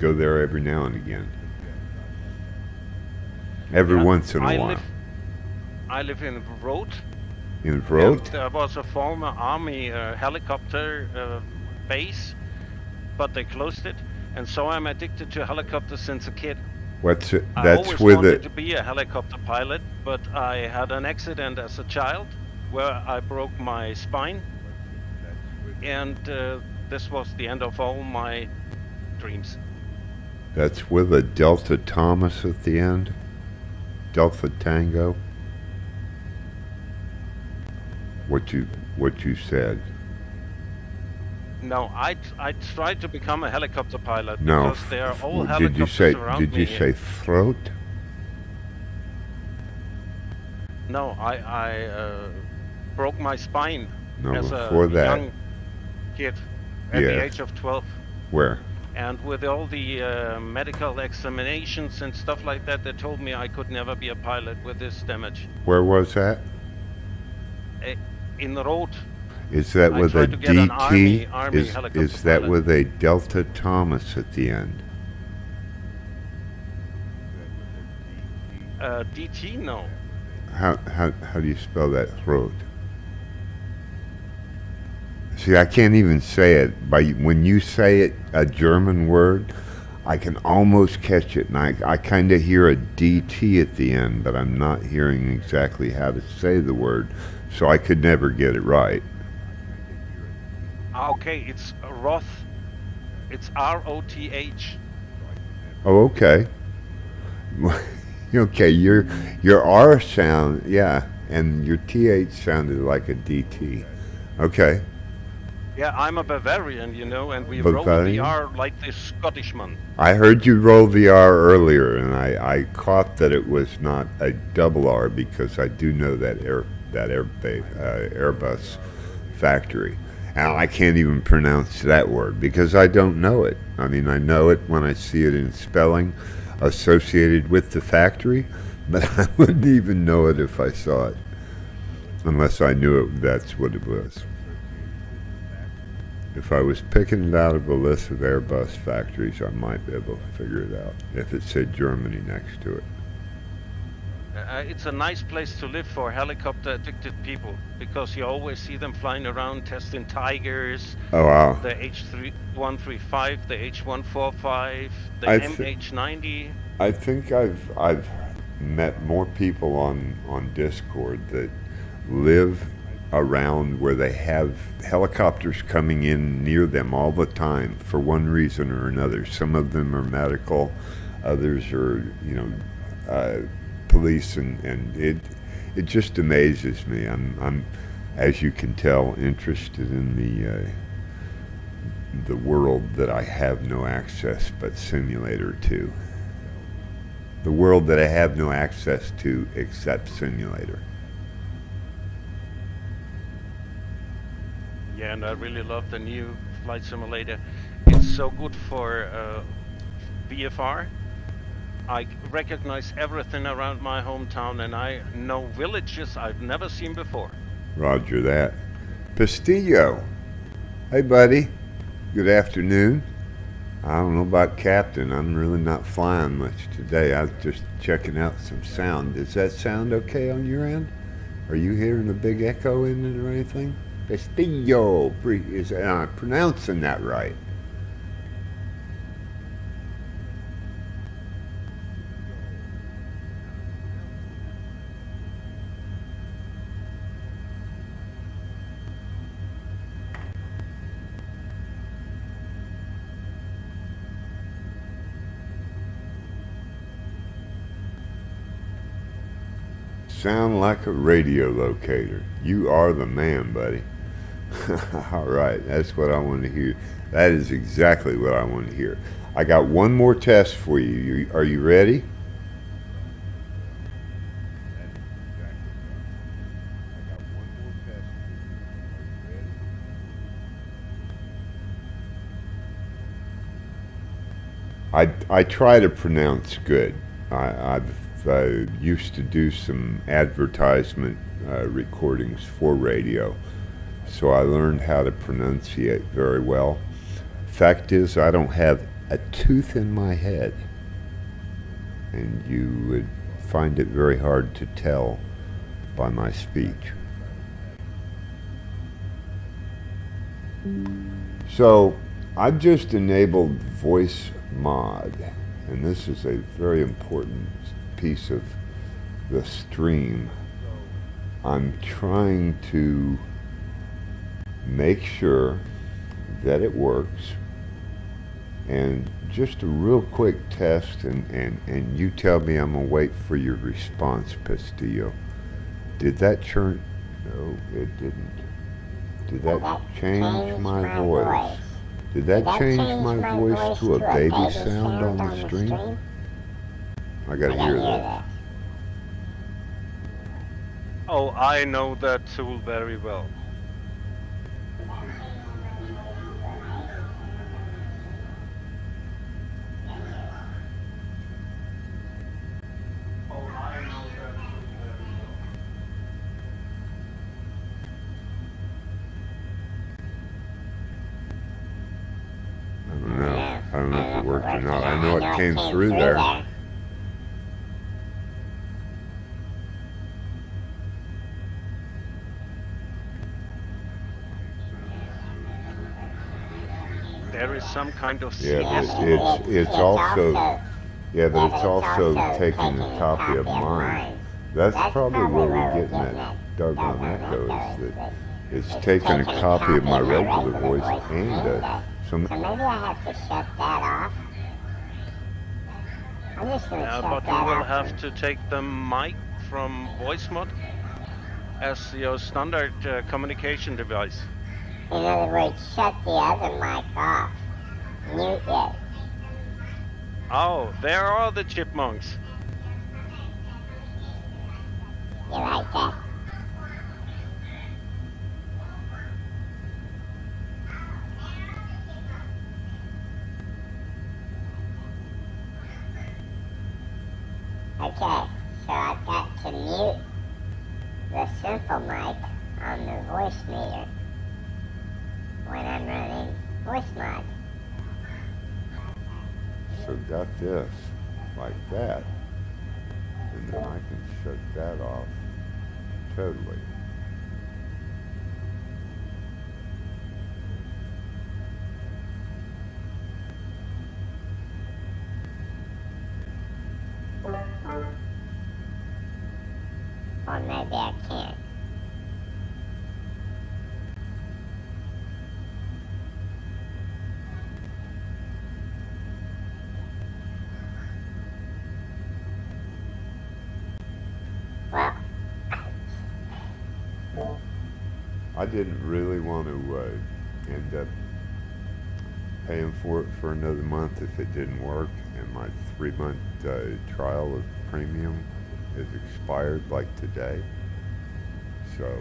go there every now and again. Every once in a while. I live in Road. in And Roth? there was a former army helicopter base, but they closed it. And so I'm addicted to helicopters since a kid. What's it? I That's always with wanted it. to be a helicopter pilot, but I had an accident as a child where I broke my spine, and this was the end of all my dreams. That's with a Delta Thomas at the end. Delta Tango. What you said. No, I tried to become a helicopter pilot No. because there are all Did you helicopters say? around Did me you here. say throat? No, I broke my spine No, as before a that. young kid at the Yes. age of 12. Where? And with all the medical examinations and stuff like that, they told me I could never be a pilot with this damage. Where was that? In the road, Is that I with a tried to get an DT? army Is helicopter that pilot. with a Delta Thomas at the end? DT, no. How do you spell that throat? See, I can't even say it. When you say it, a German word, I can almost catch it, and I kind of hear a DT at the end, but I'm not hearing exactly how to say the word, so I could never get it right. Okay, it's Roth. It's R-O-T-H. Oh, okay. Okay, your R sound, yeah, and your TH sounded like a DT. Okay. Yeah, I'm a Bavarian, you know, and we roll the Bavarian? R like the Scottishman. I heard you roll the R earlier, and I caught that it was not a double R because I do know that Airbus factory, and I can't even pronounce that word because I don't know it. I mean, I know it when I see it in spelling associated with the factory, but I wouldn't even know it if I saw it, unless I knew it. That's what it was. If I was picking it out of a list of Airbus factories, I might be able to figure it out if it said Germany next to it. It's a nice place to live for helicopter-addicted people because you always see them flying around testing Tigers, Oh wow! the H135, the H145, the MH90. I think I've met more people on Discord that live around where they have helicopters coming in near them all the time for one reason or another. Some of them are medical, others are police, and it just amazes me. I'm as you can tell interested in the world that I have no access but simulator to. The world that I have no access to except simulator. Yeah, and I really love the new flight simulator. It's so good for VFR. I recognize everything around my hometown, and I know villages I've never seen before. Roger that. Pestillo. Hey, buddy. Good afternoon. I don't know about Captain. I'm really not flying much today. I was just checking out some sound. Does that sound okay on your end? Are you hearing a big echo in it or anything? Pestillo. Am I pronouncing that right? Sound like a radio locator. You are the man, buddy. All right, that's what I want to hear. That is exactly what I want to hear. I got one more test for you. Are you ready? I try to pronounce good. I've used to do some advertisement recordings for radio, so I learned how to pronunciate very well. Fact is, I don't have a tooth in my head, and you would find it very hard to tell by my speech. So I've just enabled voice mod, and this is a very important piece of the stream. I'm trying to make sure that it works, and just a real quick test, and you tell me. I'm gonna wait for your response, Pestillo. Did that turn? No, it didn't. Did that change my voice? Did that change my voice to a baby sound on the stream? I gotta hear that. Oh, I know that tool very well. I don't know if it worked or not. I know it came through there. There is some kind of Yeah, but it's also taking a copy of mine. That's probably where we're getting that doggone echo, is that it's taking a copy of my regular voice and So maybe I have to shut that off. I'm just going to shut but that off. you will have to take the mic from voice mod as your standard communication device. In other words, shut the other mic off. Mute it. Oh, there are the chipmunks. You like that? Okay, so I've got to mute the simple mic on the voice meter when I'm running voice mod. so got this like that, and then I can shut that off totally. Or maybe I can't. Well, I didn't really want to end up paying for it for another month if it didn't work, and my 3-month trial of premium is expired like today. So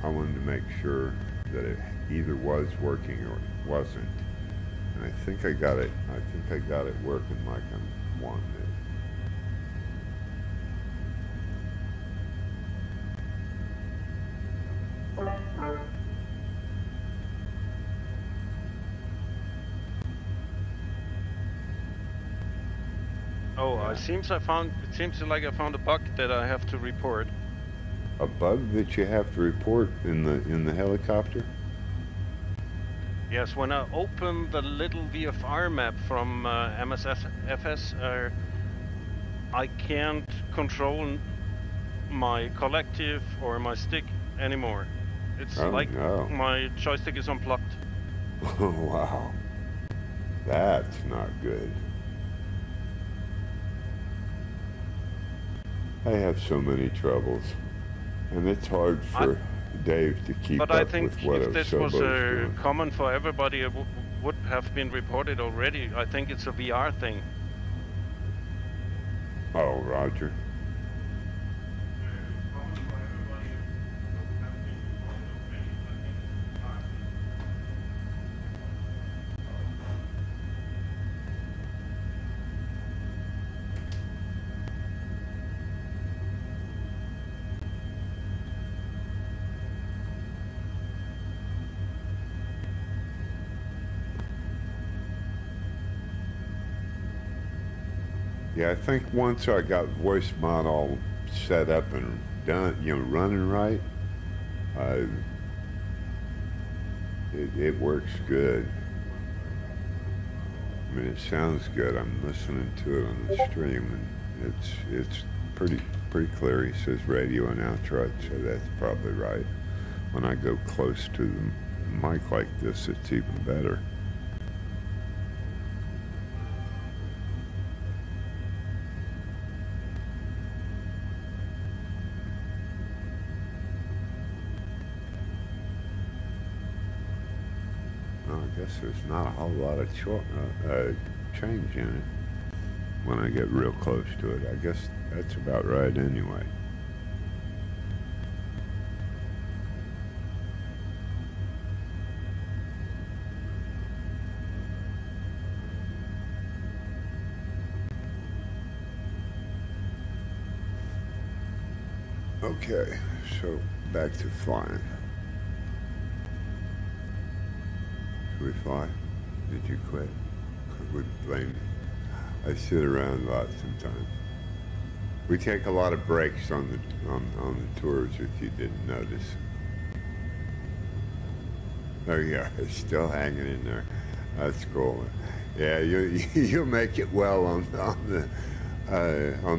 I wanted to make sure that it either was working or it wasn't. And I think I got it working like I'm wanting it. Oh, it seems like I found a bug that I have to report. A bug that you have to report in the helicopter? Yes, when I open the little VFR map from MSFS, I can't control my collective or my stick anymore. It's like my joystick is unplugged. Oh, wow. That's not good. I have so many troubles, and it's hard for Dave to keep up with what But I think if this was common for everybody, it would have been reported already. I think it's a VR thing. Oh, Roger. Yeah, I think once I got voice mod all set up and done, running right, it works good. I mean, it sounds good. I'm listening to it on the stream, and it's pretty clear. He says radio and outro, so that's probably right. When I go close to the mic like this, it's even better. I guess there's not a whole lot of change in it when I get real close to it. I guess that's about right anyway. Okay, so back to flying. Should we fly? Did you quit? I wouldn't blame you. I sit around a lot sometimes. We take a lot of breaks on the tours, if you didn't notice. There you are, it's still hanging in there. That's cool. Yeah, you'll make it well on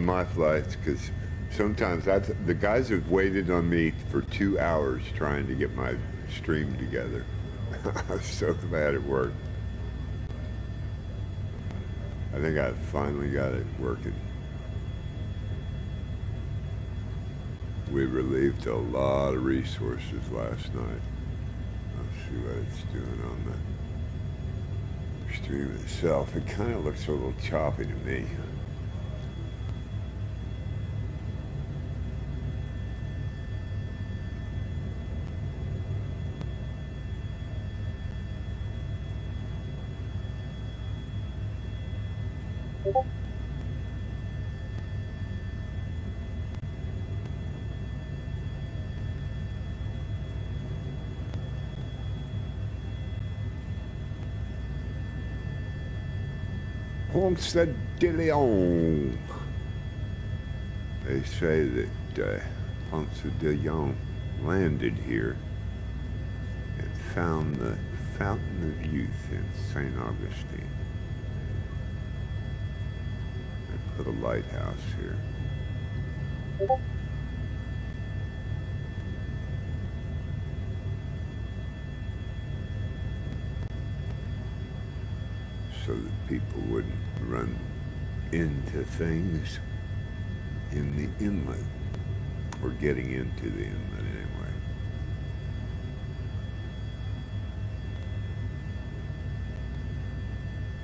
my flights, because sometimes the guys have waited on me for 2 hours trying to get my stream together. I'm so glad it worked. I think I finally got it working. We relieved a lot of resources last night. Let's see what it's doing on the stream itself. It kind of looks a little choppy to me. Ponce de Leon. They say that Ponce de Leon landed here and found the Fountain of Youth in St. Augustine. They put a lighthouse here. So that people wouldn't run into things in the inlet, or getting into the inlet anyway.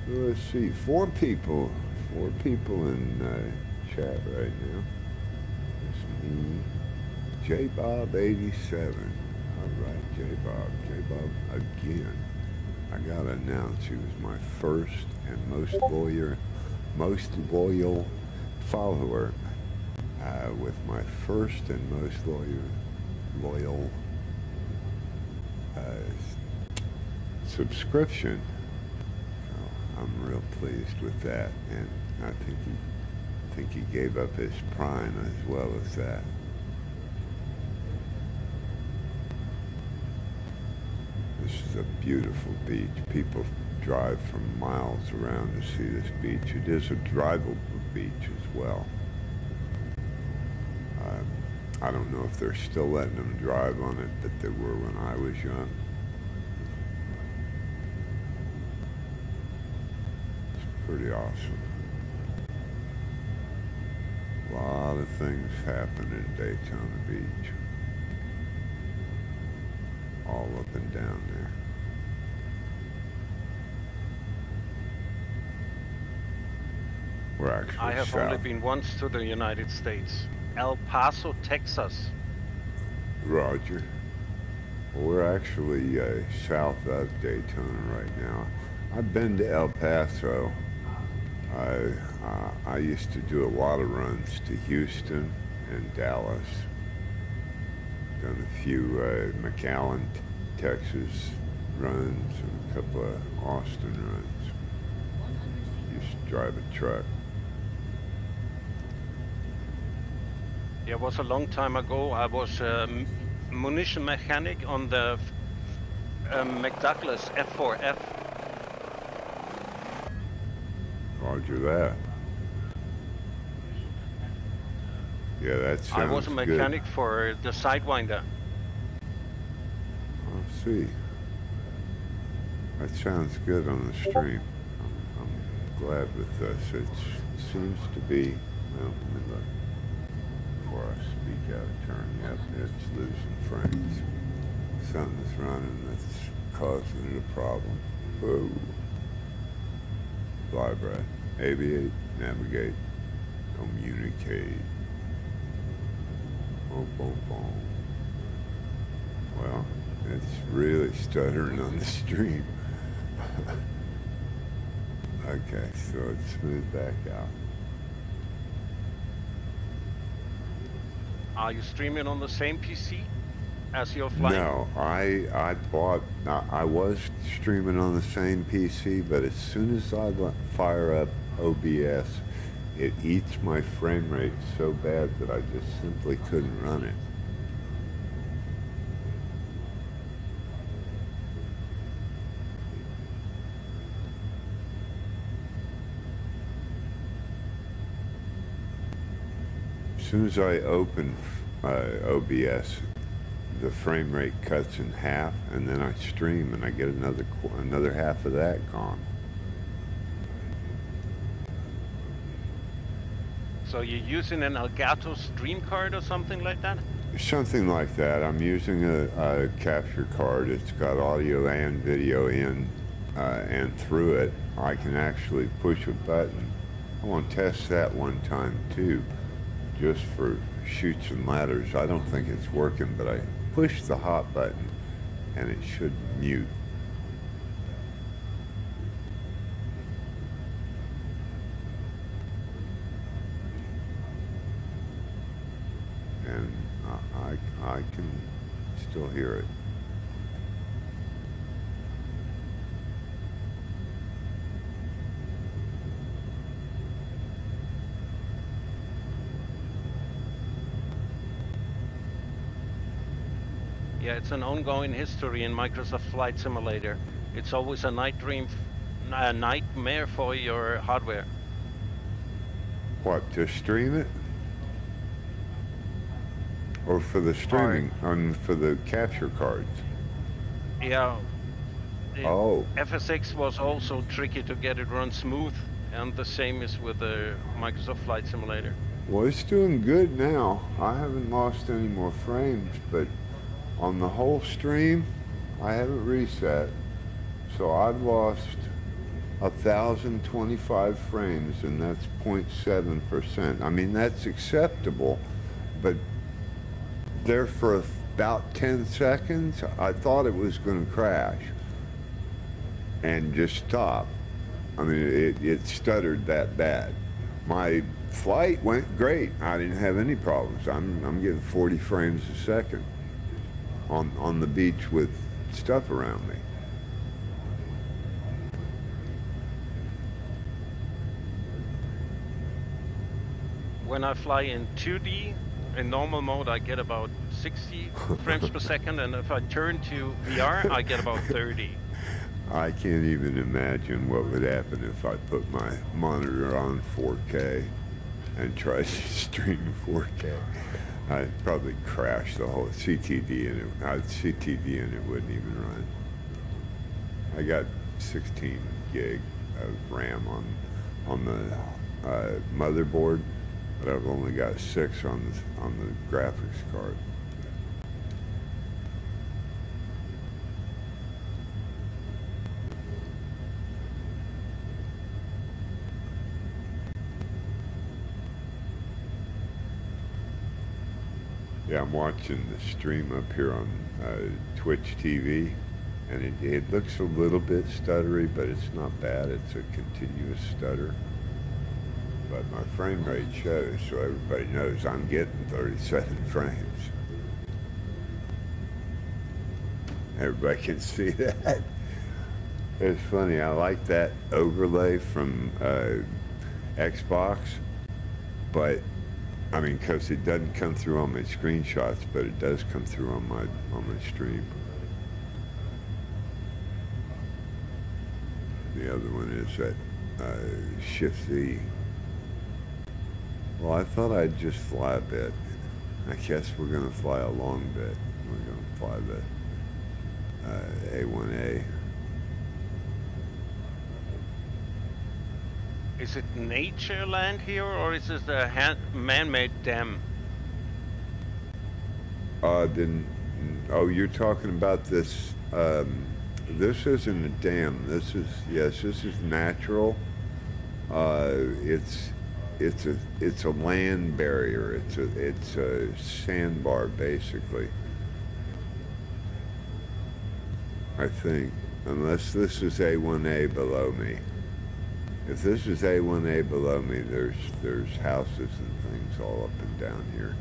So let's see, four people in chat right now. It's me, JBob87. All right, J-Bob again. I gotta announce he was my first and most loyal follower, with my first and most loyal subscription. So I'm real pleased with that, and I think he gave up his Prime as well as that. This is a beautiful beach. People drive from miles around to see this beach. It is a drivable beach as well. I don't know if they're still letting them drive on it, but they were when I was young. It's pretty awesome. A lot of things happen in Daytona Beach. All up and down there. We're actually I have south. only been once to the United States. El Paso, Texas. Roger. Well, we're actually south of Daytona right now. I've been to El Paso. I used to do a lot of runs to Houston and Dallas. Done a few McAllen, Texas runs, and a couple of Austin runs. Used to drive a truck. Yeah, it was a long time ago. I was a munition mechanic on the McDouglas F4F. Roger that. Yeah, that sounds good. I was a mechanic for the Sidewinder. I see. That sounds good on the stream. I'm glad with this. It seems to be, well, let me look before I speak out of turn. Yep, it's losing frames. Something's running that's causing it a problem. Whoa. Vibrate, aviate, navigate, communicate. Boom, boom, boom. Well, it's really stuttering on the stream. Okay, so it's smooth back out. Are you streaming on the same PC as your flight? No, I was streaming on the same PC, but as soon as I fire up OBS, it eats my frame rate so bad that I just simply couldn't run it. As soon as I open OBS, the frame rate cuts in half, and then I stream and I get another half of that gone. So you're using an Elgato stream card or something like that? Something like that. I'm using a capture card. It's got audio and video in, and through it I can actually push a button. I want to test that one time too, just for chutes and ladders. I don't think it's working, but I push the hot button and it should mute. And I can still hear it. Yeah, it's an ongoing history in Microsoft Flight Simulator. It's always a nightmare for your hardware. What, to stream it? Or for the streaming, for the capture cards? Yeah. Oh. FSX was also tricky to get it run smooth, and the same is with the Microsoft Flight Simulator. Well, it's doing good now. I haven't lost any more frames, but on the whole stream, I haven't reset. So I've lost 1,025 frames, and that's 0.7%. I mean, that's acceptable, but there for about 10 seconds, I thought it was going to crash and just stop. I mean, it stuttered that bad. My flight went great. I didn't have any problems. I'm getting 40 frames a second on the beach with stuff around me. When I fly in 2D, in normal mode, I get about 60 frames per second, and if I turn to VR, I get about 30. I can't even imagine what would happen if I put my monitor on 4K and tried to stream 4K. I'd probably crash the whole CTD, and it wouldn't even run. I got 16 gig of RAM on the motherboard, but I've only got 6 on the graphics card. Yeah, I'm watching the stream up here on Twitch TV, and it looks a little bit stuttery, but it's not bad. It's a continuous stutter. But my frame rate shows, so everybody knows I'm getting 37 frames. Everybody can see that. It's funny, I like that overlay from Xbox, but I mean, because it doesn't come through on my screenshots, but it does come through on my stream. the other one is at Shift Z. Well, I thought I'd just fly a bit. I guess we're going to fly a long bit. We're going to fly the A1A. Is it nature land here, or is this a man-made dam? Oh, you're talking about this. This isn't a dam. This is, yes, this is natural. It's a land barrier. It's a sandbar basically. I think, unless this is A1A below me. If this is A1A below me, there's houses and things all up and down here.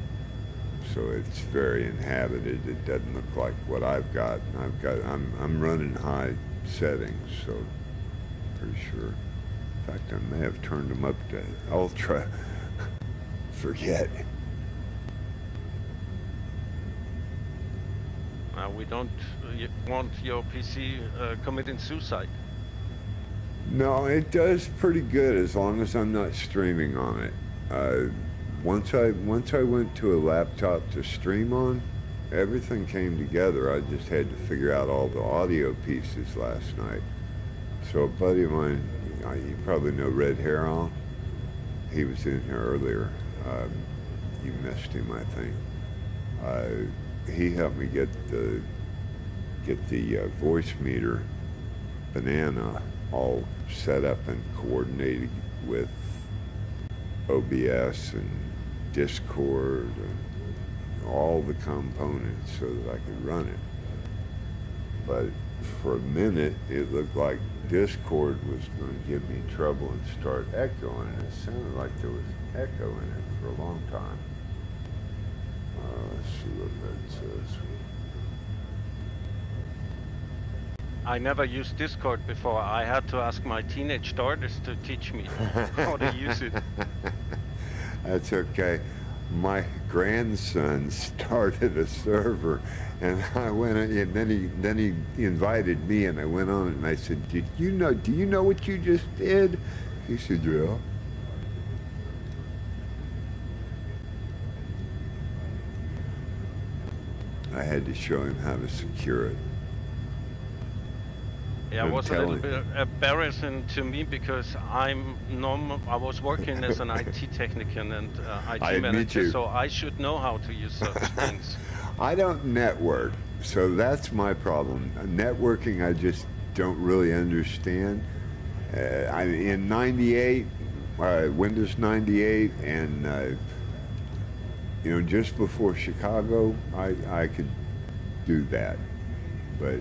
So it's very inhabited. It doesn't look like what I've got. I'm running high settings, so pretty sure. In fact, I may have turned them up to ultra. Forget. We don't want your PC committing suicide. No, it does pretty good as long as I'm not streaming on it. Once I went to a laptop to stream on, everything came together. I just had to figure out all the audio pieces last night. So a buddy of mine, you probably know Red Hair on. He was in here earlier. You missed him, I think. He helped me get the voice meter banana all set up and coordinated with OBS and Discord and all the components so that I could run it. But for a minute, it looked like Discord was going to give me trouble and start echoing, and it sounded like there was echo in it for a long time. Let's see what that says. I never used Discord before. I had to ask my teenage daughters to teach me how to use it. That's okay. My grandson started a server, and I went, and then he invited me, and I went on it, and I said, do you know what you just did? He said, yeah. I had to show him how to secure it. Yeah, it was a little bit embarrassing to me because I was working as an IT technician and IT manager, so I should know how to use such things. I don't network, so that's my problem. Networking, I just don't really understand. In '98, Windows 98, and just before Chicago, I could do that, but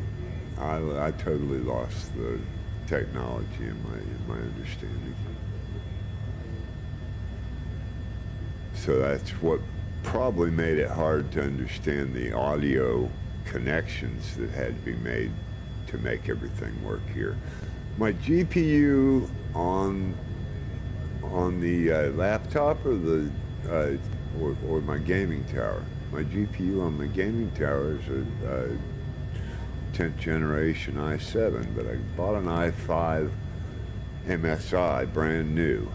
I totally lost the technology in my understanding. So that's what probably made it hard to understand the audio connections that had to be made to make everything work here. My GPU on the laptop or the or my gaming tower. My GPU on my gaming tower is a 10th generation i7, but I bought an i5 MSI, brand new,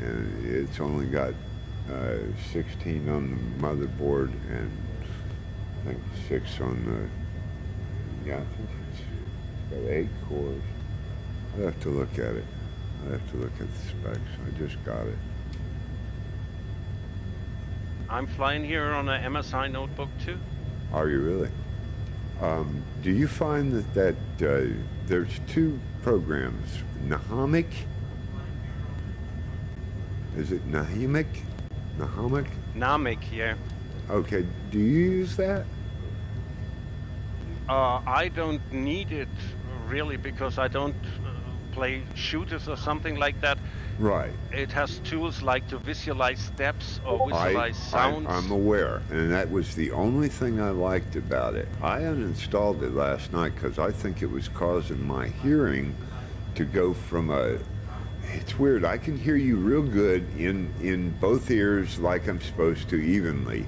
and it's only got 16 on the motherboard and I think 6 on the, I think it's got 8 cores. I'd have to look at it. I'd have to look at the specs. I just got it. I'm flying here on a MSI notebook too. Are you really? Do you find that there's 2 programs, Nahamic? Is it Nahamic? Nahamic? Nahamic, yeah. Okay, do you use that? I don't need it really because I don't play shooters or something like that. Right. It has tools like to visualize steps or visualize sounds. I'm aware, and that was the only thing I liked about it. I uninstalled it last night because I think it was causing my hearing to go from it's weird, I can hear you real good in both ears like I'm supposed to evenly.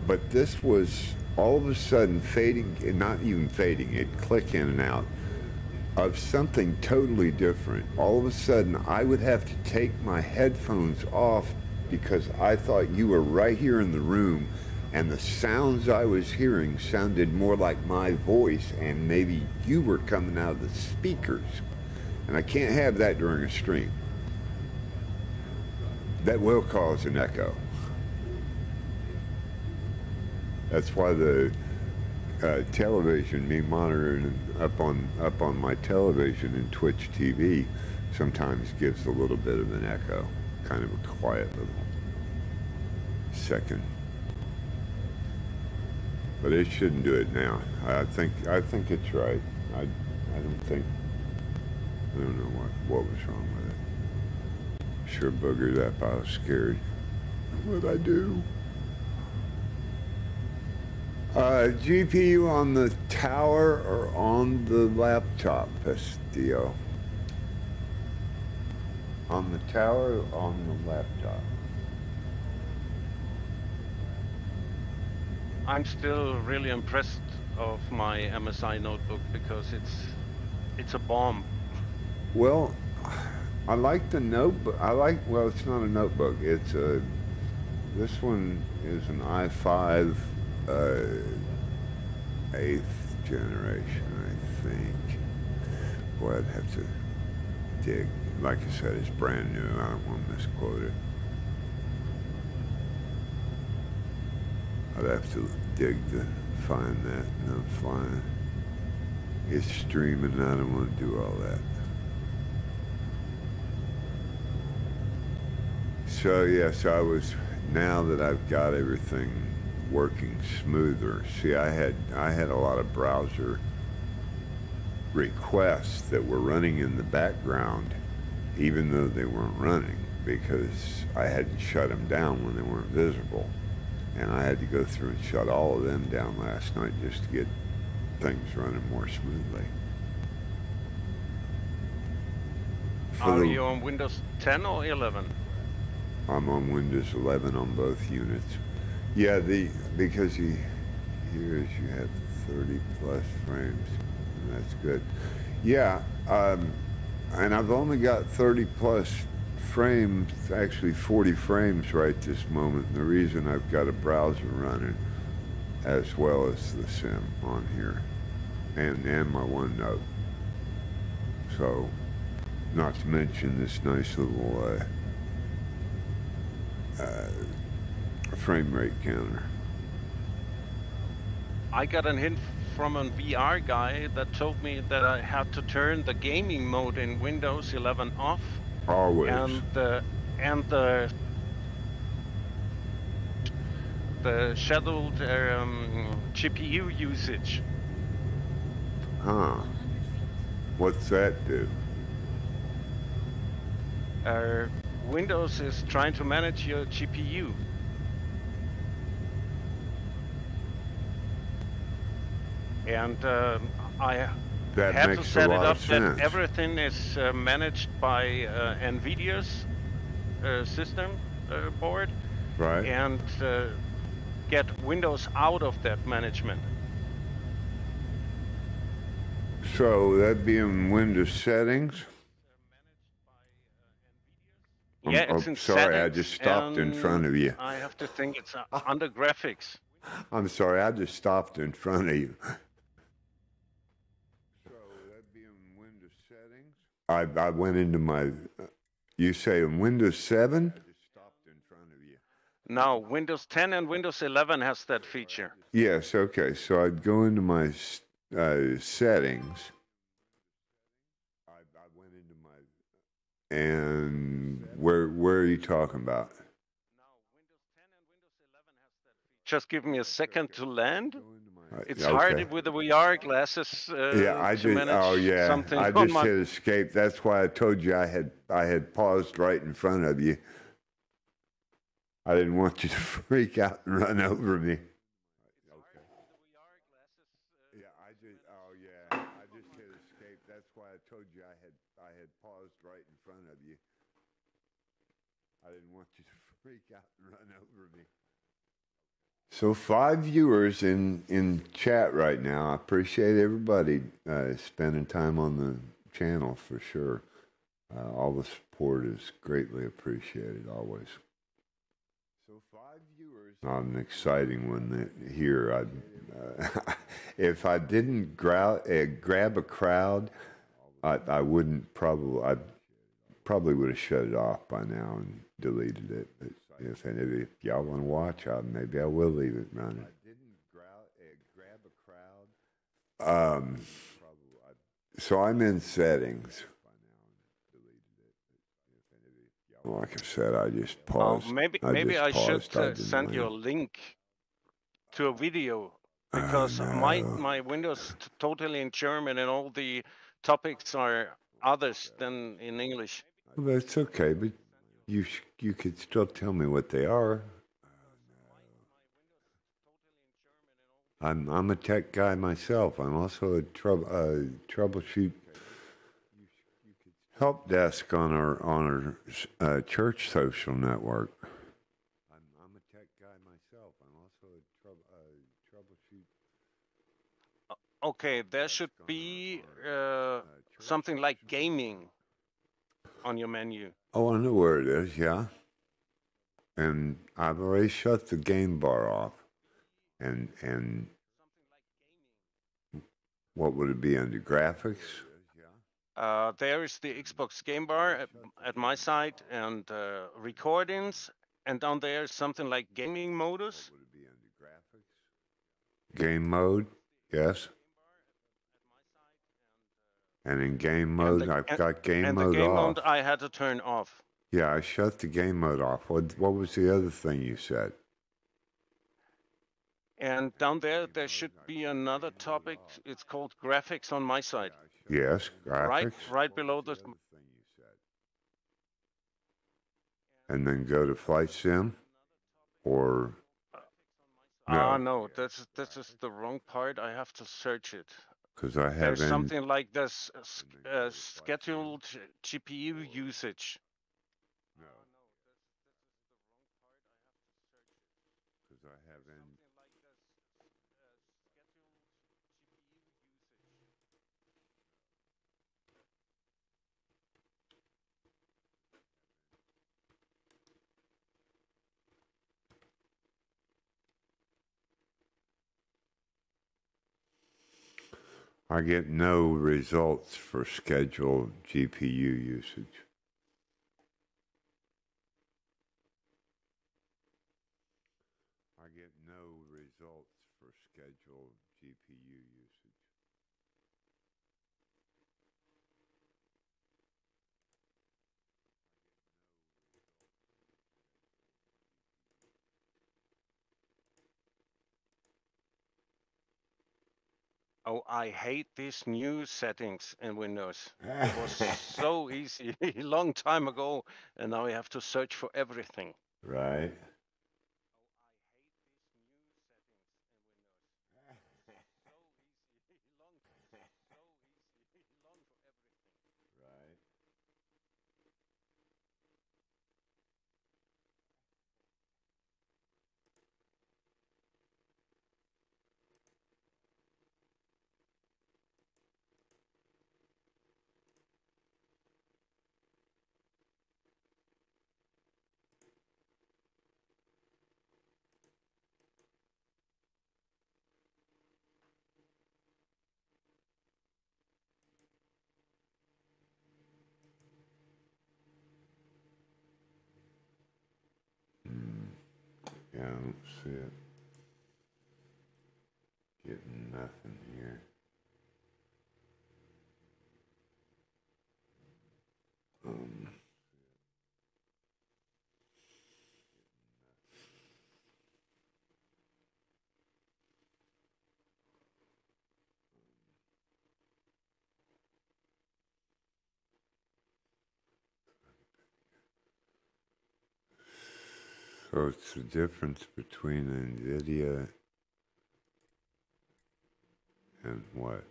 But this was all of a sudden fading, not even fading, it'd click in and out. of something totally different. All of a sudden, I would have to take my headphones off because I thought you were right here in the room, and the sounds I was hearing sounded more like my voice, and maybe you were coming out of the speakers. And I can't have that during a stream. That will cause an echo. That's why the television, me monitoring up on my television in Twitch TV, sometimes gives a little bit of an echo, kind of a quiet little second. But it shouldn't do it now. I think it's right. I don't know what was wrong with it. Sure boogered up. I was scared. What'd I do? GPU on the tower or on the laptop, Pestillo? On the tower or on the laptop? I'm still really impressed of my MSI notebook because it's a bomb. Well, I like the notebook. Well, it's not a notebook. It's a, this one is an i5 8th generation, I think. Boy, I'd have to dig. Like I said, it's brand new. I don't want to misquote it. I'd have to dig to find that, and I'm flying. It's streaming, I don't want to do all that. So yes, now that I've got everything working smoother. See, I had a lot of browser requests that were running in the background, even though they weren't running, because I hadn't shut them down when they weren't visible. And I had to go through and shut all of them down last night just to get things running more smoothly. Are you on Windows 10 or 11? I'm on Windows 11 on both units. Yeah, because here you have 30 plus frames, and that's good. Yeah, and I've only got 30 plus frames, actually 40 frames right this moment. The reason I've got a browser running as well as the sim on here and my OneNote. So, not to mention this nice little frame rate counter. I got a hint from a VR guy that told me that I had to turn the gaming mode in Windows 11 off. Always. And the scheduled GPU usage. Huh. What's that do? Windows is trying to manage your GPU. And I had to set it up that everything is managed by NVIDIA's system board, right? And get Windows out of that management. So that'd be in Windows settings? Yeah, it's in sorry, settings, I just stopped in front of you. I have to think it's under graphics. I'm sorry, I just stopped in front of you. So that'd be in Windows settings? I went into my, you say in Windows 7? I just stopped in front of you. No, Windows 10 and Windows 11 has that feature. Yes, okay, so I'd go into my settings. I went into my, and where are you talking about? Just give me a second to land. It's okay. hard with the VR glasses yeah, I to just, manage oh yeah, something I just hit escape. That's why I told you I had paused right in front of you. I didn't want you to freak out and run over me. Okay. Yeah, I just hit escape. That's why I told you I had paused right in front of you. I didn't want you to freak out and run over me. So 5 viewers in chat right now. I appreciate everybody spending time on the channel for sure. All the support is greatly appreciated always. So 5 viewers. Not an exciting one here. If I didn't grab a crowd, I wouldn't probably. I probably would have shut it off by now and deleted it. But if y'all want to watch, maybe I will leave it running. If I didn't grab a crowd. So I'm in settings. Like I said, I just paused. Maybe I should send you a link to a video, because my Windows totally in German and all the topics are others than in English. Well, that's okay, but you could still tell me what they are. I'm a tech guy myself. I'm also a troubleshoot help desk on our church social network. I'm a tech guy myself. I'm also a troubleshoot. Okay, there should be something like gaming on your menu. Oh, I know where it is. Yeah, and I've already shut the game bar off. And what would it be under graphics? There is the Xbox game bar at my site, and recordings, and down there is something like gaming modus. What would it be under graphics? Game mode, yes. And in game mode, I've got game mode off. And the game mode I had to turn off. Yeah, I shut the game mode off. What was the other thing you said? And down there should be another topic. It's called graphics on my side. Yes, graphics. Right below the. And then go to Flight Sim, or. No, this is the wrong part. I have to search it. Because I have. There's something like this scheduled GPU usage. No. Because I have I get no results for scheduled GPU usage. I get no results for scheduled GPU usage. Oh, I hate these new settings in Windows. It was so easy a long time ago, and now you have to search for everything. Right. Right. Yeah, I don't see it. Getting nothing here. So it's the difference between NVIDIA and what?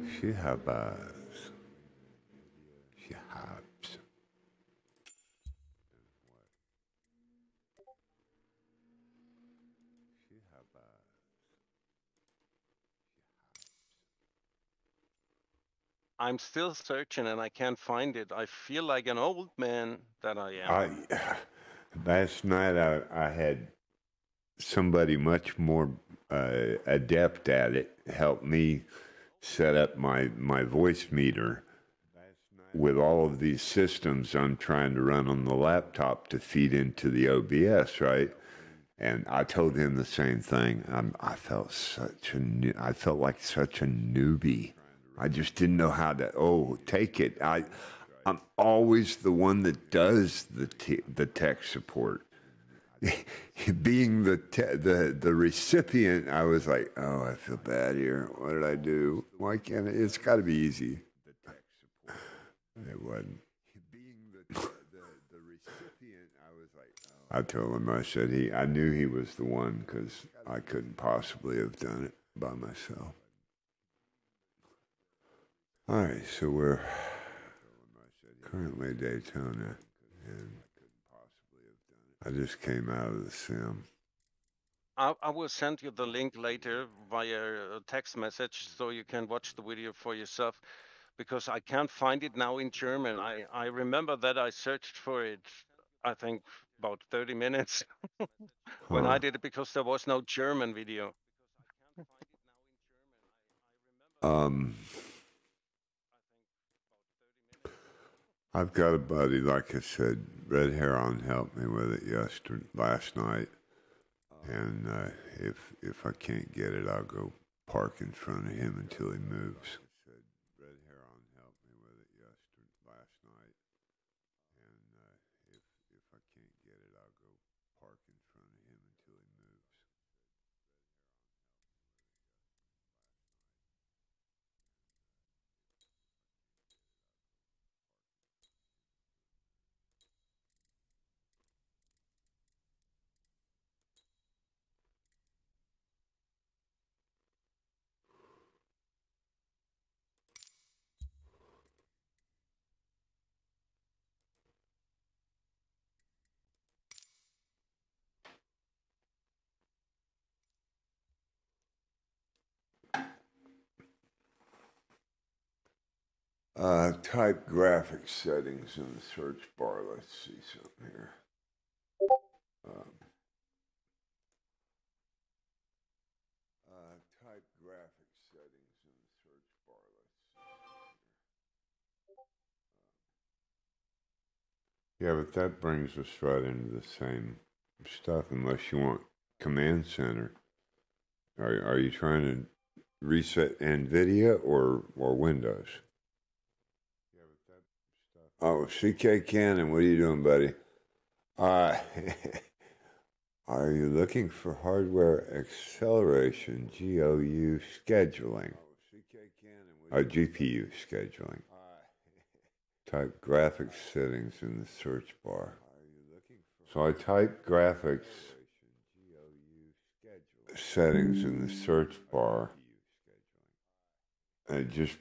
Shihabas. Shihabs. I'm still searching and I can't find it. I feel like an old man that I am. Last night I had somebody much more adept at it help me set up my voice meter with all of these systems I'm trying to run on the laptop to feed into the OBS, right? And I told him the same thing. I felt I felt like such a newbie. I just didn't know how to take it. I'm always the one that does the tech support. Being the recipient, I was like, oh, I feel bad here. What did I do? Why can't it's got to be easy. It wasn't. Being the recipient, I was like, I told him, I said I knew he was the one because I couldn't possibly have done it by myself. All right, so we're currently Daytona, and I just came out of the sim. I will send you the link later via a text message so you can watch the video for yourself, because I can't find it now in German. I remember that I searched for it, I think, about 30 minutes when I did it, because there was no German video. I've got a buddy, like I said, Red Heron helped me with it last night. And if I can't get it, I'll go park in front of him until he moves. Red Heron helped me with it last night. And if I can't get it, I'll go park in front of him until he moves. Type graphics settings in the search bar. Let's see something here. Type graphics settings in the search bar. Let's see something here. Yeah, but that brings us right into the same stuff, unless you want Command Center. Are you trying to reset NVIDIA or Windows? Yeah, but that stuff. Oh, CK Cannon, what are you doing, buddy? Are you looking for hardware acceleration, GPU scheduling? GPU scheduling. Type graphics settings in the search bar. So I type graphics settings in the search bar, and it just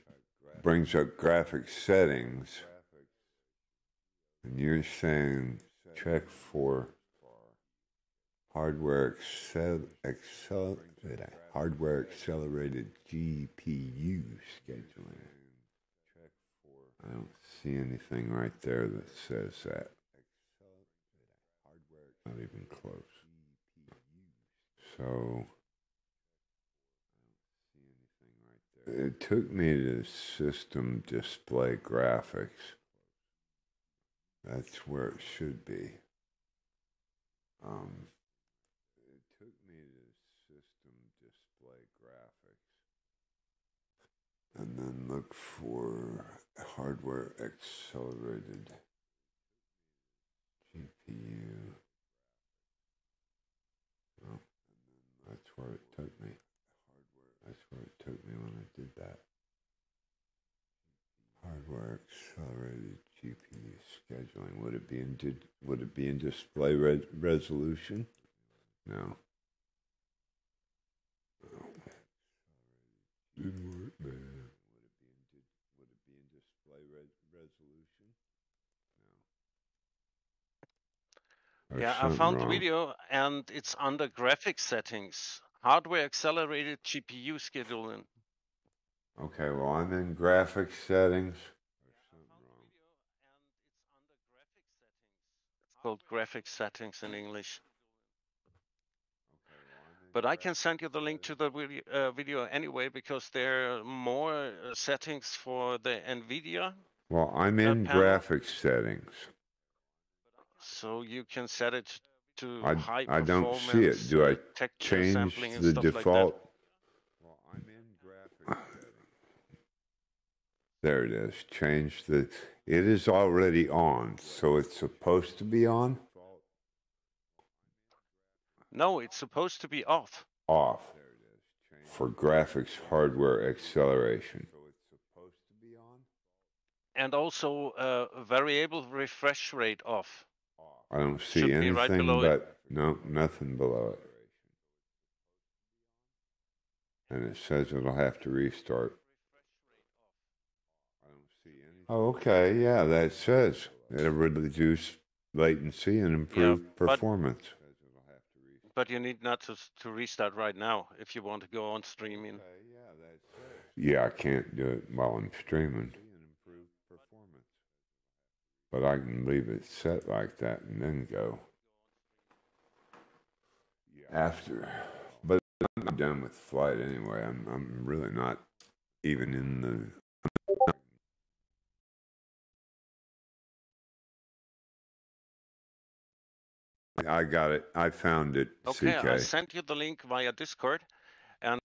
brings up graphics settings, and you're saying check for hardware accelerated GPU scheduling. I don't see anything right there that says that. Not even close. So it took me to system display graphics. That's where it should be. It took me to system display graphics. And then look for hardware accelerated GPU. Oh, that's where it took me. That's where it took me when I did that. Hardware accelerated GPU scheduling. Would it be in display resolution? No. Didn't work, man. Would it be in display resolution? No. There's Yeah, I something found the wrong. video and it's under graphics settings. Hardware accelerated GPU scheduling. Okay, well, I'm in graphics settings. It's called graphics settings in English. But I can send you the link to the video anyway, because there are more settings for the NVIDIA Well, I'm in panel. graphics settings. So you can set it to high I don't see it. performance, Do I texture change sampling and the stuff default? like that. Well, I'm in graphics settings. There it is. Change the. It is already on, so it's supposed to be on. No, it's supposed to be off. Off. For graphics hardware acceleration. And also variable refresh rate off. I don't see Should be right anything below it. but no, nothing below it. And it says it'll have to restart. Oh, okay, yeah, that says it'll reduce latency and improve performance. But you need not to restart right now if you want to go on streaming. Yeah, I can't do it while I'm streaming. But I can leave it set like that and then go after. But I'm done with the flight anyway. I'm really not even in the. I got it. I found it. Okay, CK. I sent you the link via Discord, and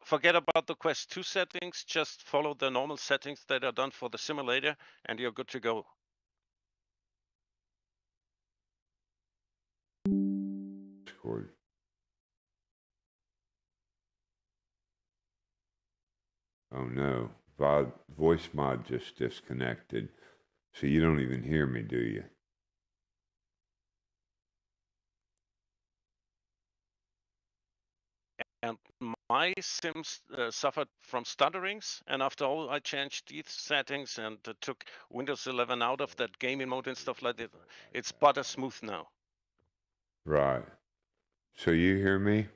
forget about the Quest 2 settings. Just follow the normal settings that are done for the simulator, and you're good to go. Discord. Oh no, voice mod just disconnected. So you don't even hear me, do you? And my Sims suffered from stutterings, and after all, I changed these settings and took Windows 11 out of that gaming mode and stuff like that. It's butter smooth now. Right. So you hear me?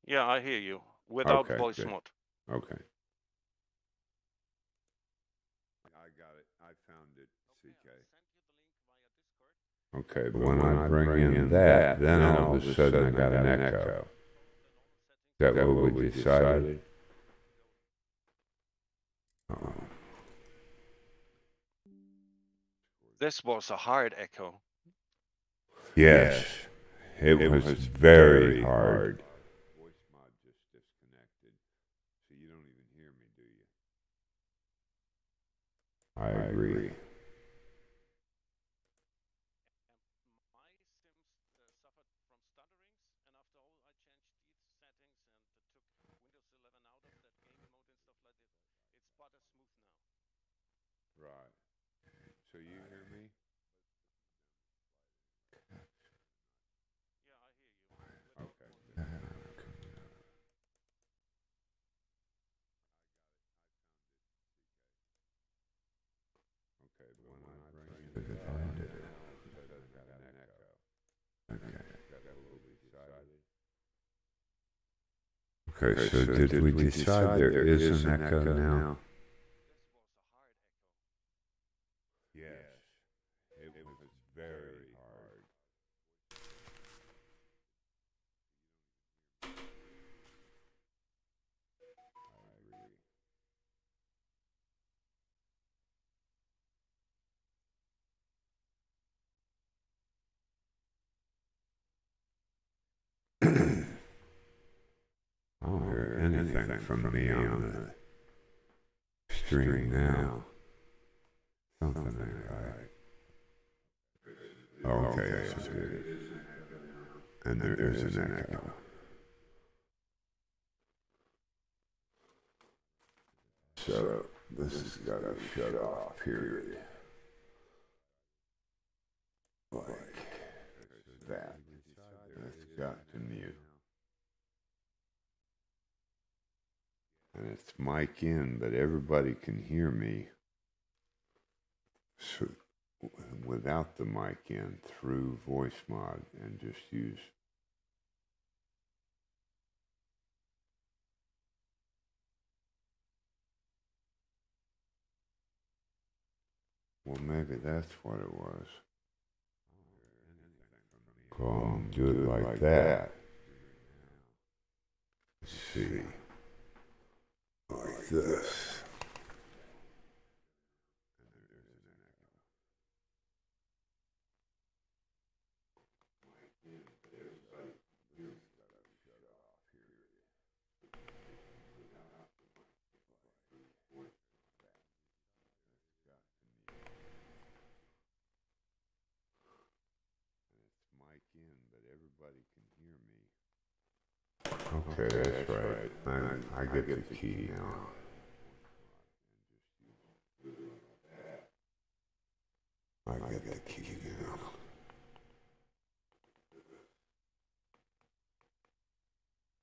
Yeah, I hear you without voice good. mod. Okay. I got it. I found it, CK. Okay, but when I bring in that, then all of a sudden I got an echo. Is that what we decided? Uh-oh. This was a hard echo. Yes, it was very hard. Voice mod just disconnected, so you don't even hear me, do you? I agree. Right. So you hear me? Okay. Okay, but when I bring in okay, so did we decide there is an echo now? Yes, it was very hard. I don't hear anything from me on the stream now. Something ain't right. Oh, okay, so and there is an echo. So this has got to shut off, period. Like that. That's got to mute. And it's mic in, but everybody can hear me. So, without the mic in through voice mod and just use. Well, maybe that's what it was. Do it like that. Let's see. Like this. Mic in, but everybody can hear me. Okay, that's right. I get the key now. I get the key now.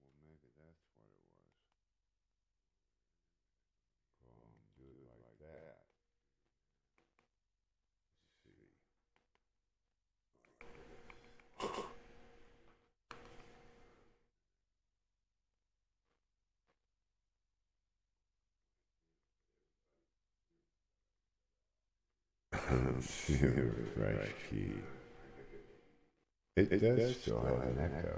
Well, maybe that's what it was. Do it like that. Right key. It does still have an echo.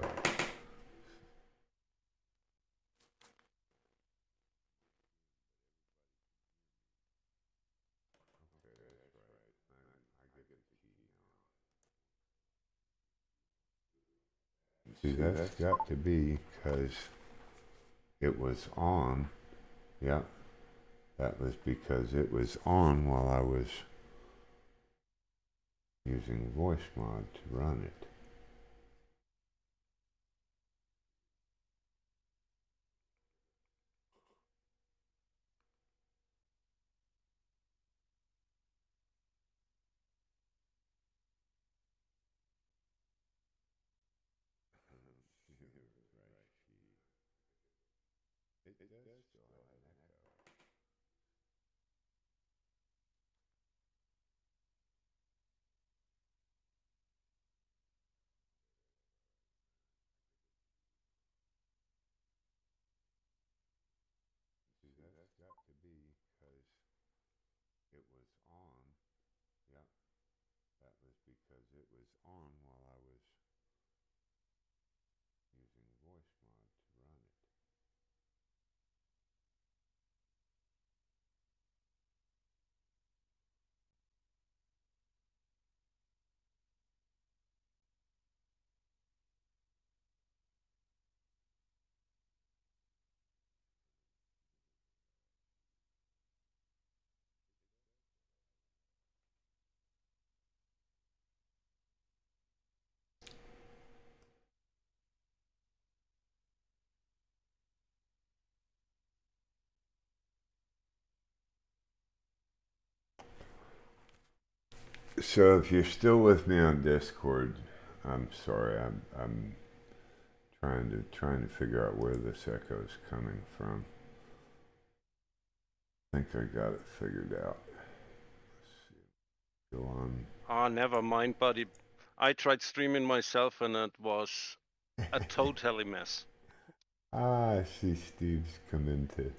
See, that's got to be because it was on. Yeah, that was because it was on while I was using voice mod to run it. It does still have an echo. See, that's got to be because it was on. Yeah, that was because it was on while I was using voice mod to run it. So if you're still with me on Discord, I'm sorry. I'm trying to figure out where this echo is coming from. I think I got it figured out. Let's see. Go on. Ah, never mind, buddy. I tried streaming myself and it was a totally mess. I see Steve's come in to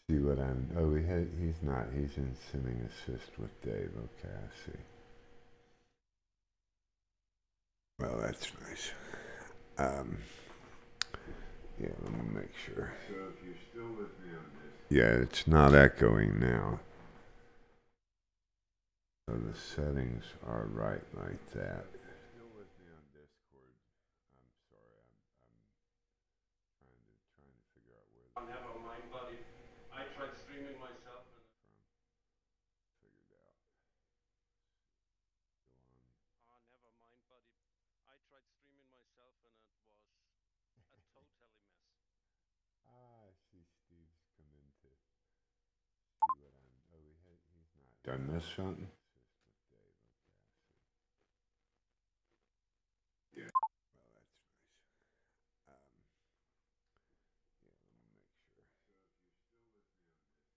see what I'm. Oh, he's not. He's in simming assist with Dave. Okay, I see. Well, that's nice. Yeah, let me make sure. So if you're still with me on this. Yeah, it's not echoing now. So the settings are right like that. If you're still with me on Discord, I'm sorry. I'm trying to figure out where. Ah, never mind, buddy. I tried streaming myself and Figured out. Go on. ah, never mind, buddy. I tried streaming myself and it was a totally mess. I see Steve's come in to see what I'm. Oh, he's not. Did I miss something? Yeah. Well, that's nice. Yeah, let me make sure. So if you're still with me on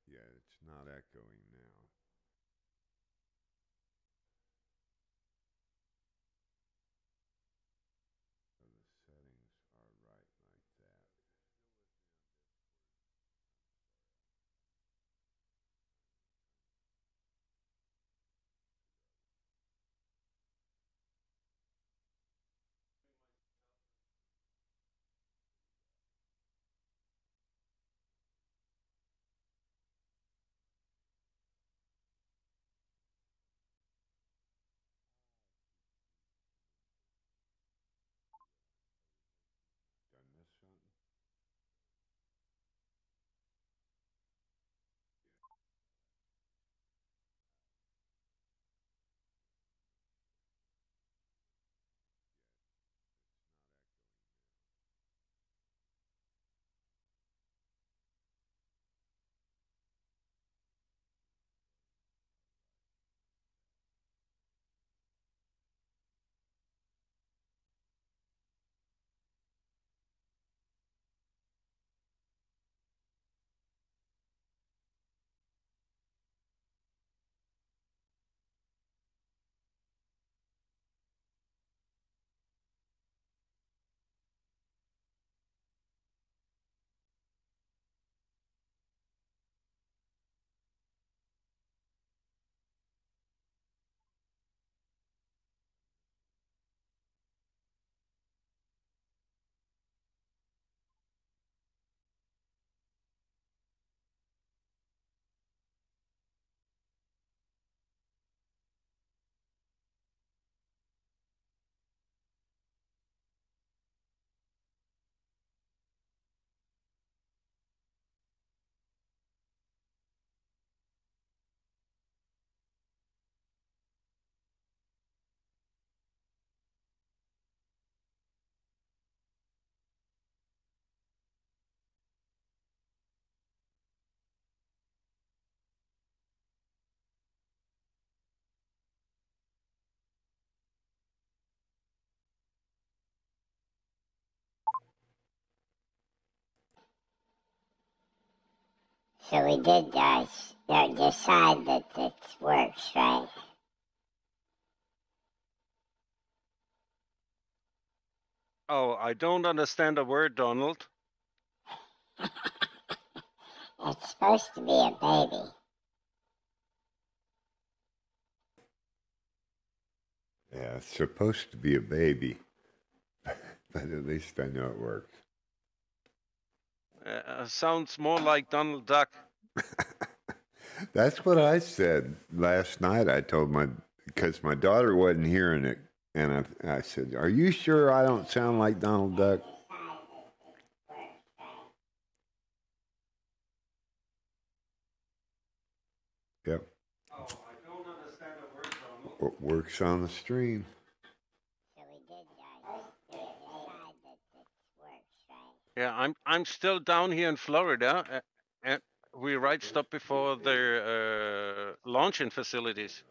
this. Yeah, it's not echoing now. So we did decide that it works, right? Oh, I don't understand a word, Donald. It's supposed to be a baby. Yeah, it's supposed to be a baby, but at least I know it works. Sounds more like Donald Duck. That's what I said last night. I told because my daughter wasn't hearing it, and I said, "Are you sure I don't sound like Donald Duck?" Yep. Oh, I don't understand a word, Donald. What works on the stream. So we did decide that it works, right? Yeah, I'm still down here in Florida, and we right stop before their launching facilities.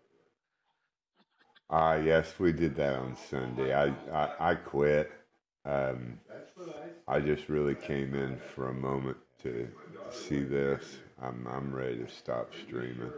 Yes, we did that on Sunday. I quit. I just really came in for a moment to see this. I'm ready to stop streaming.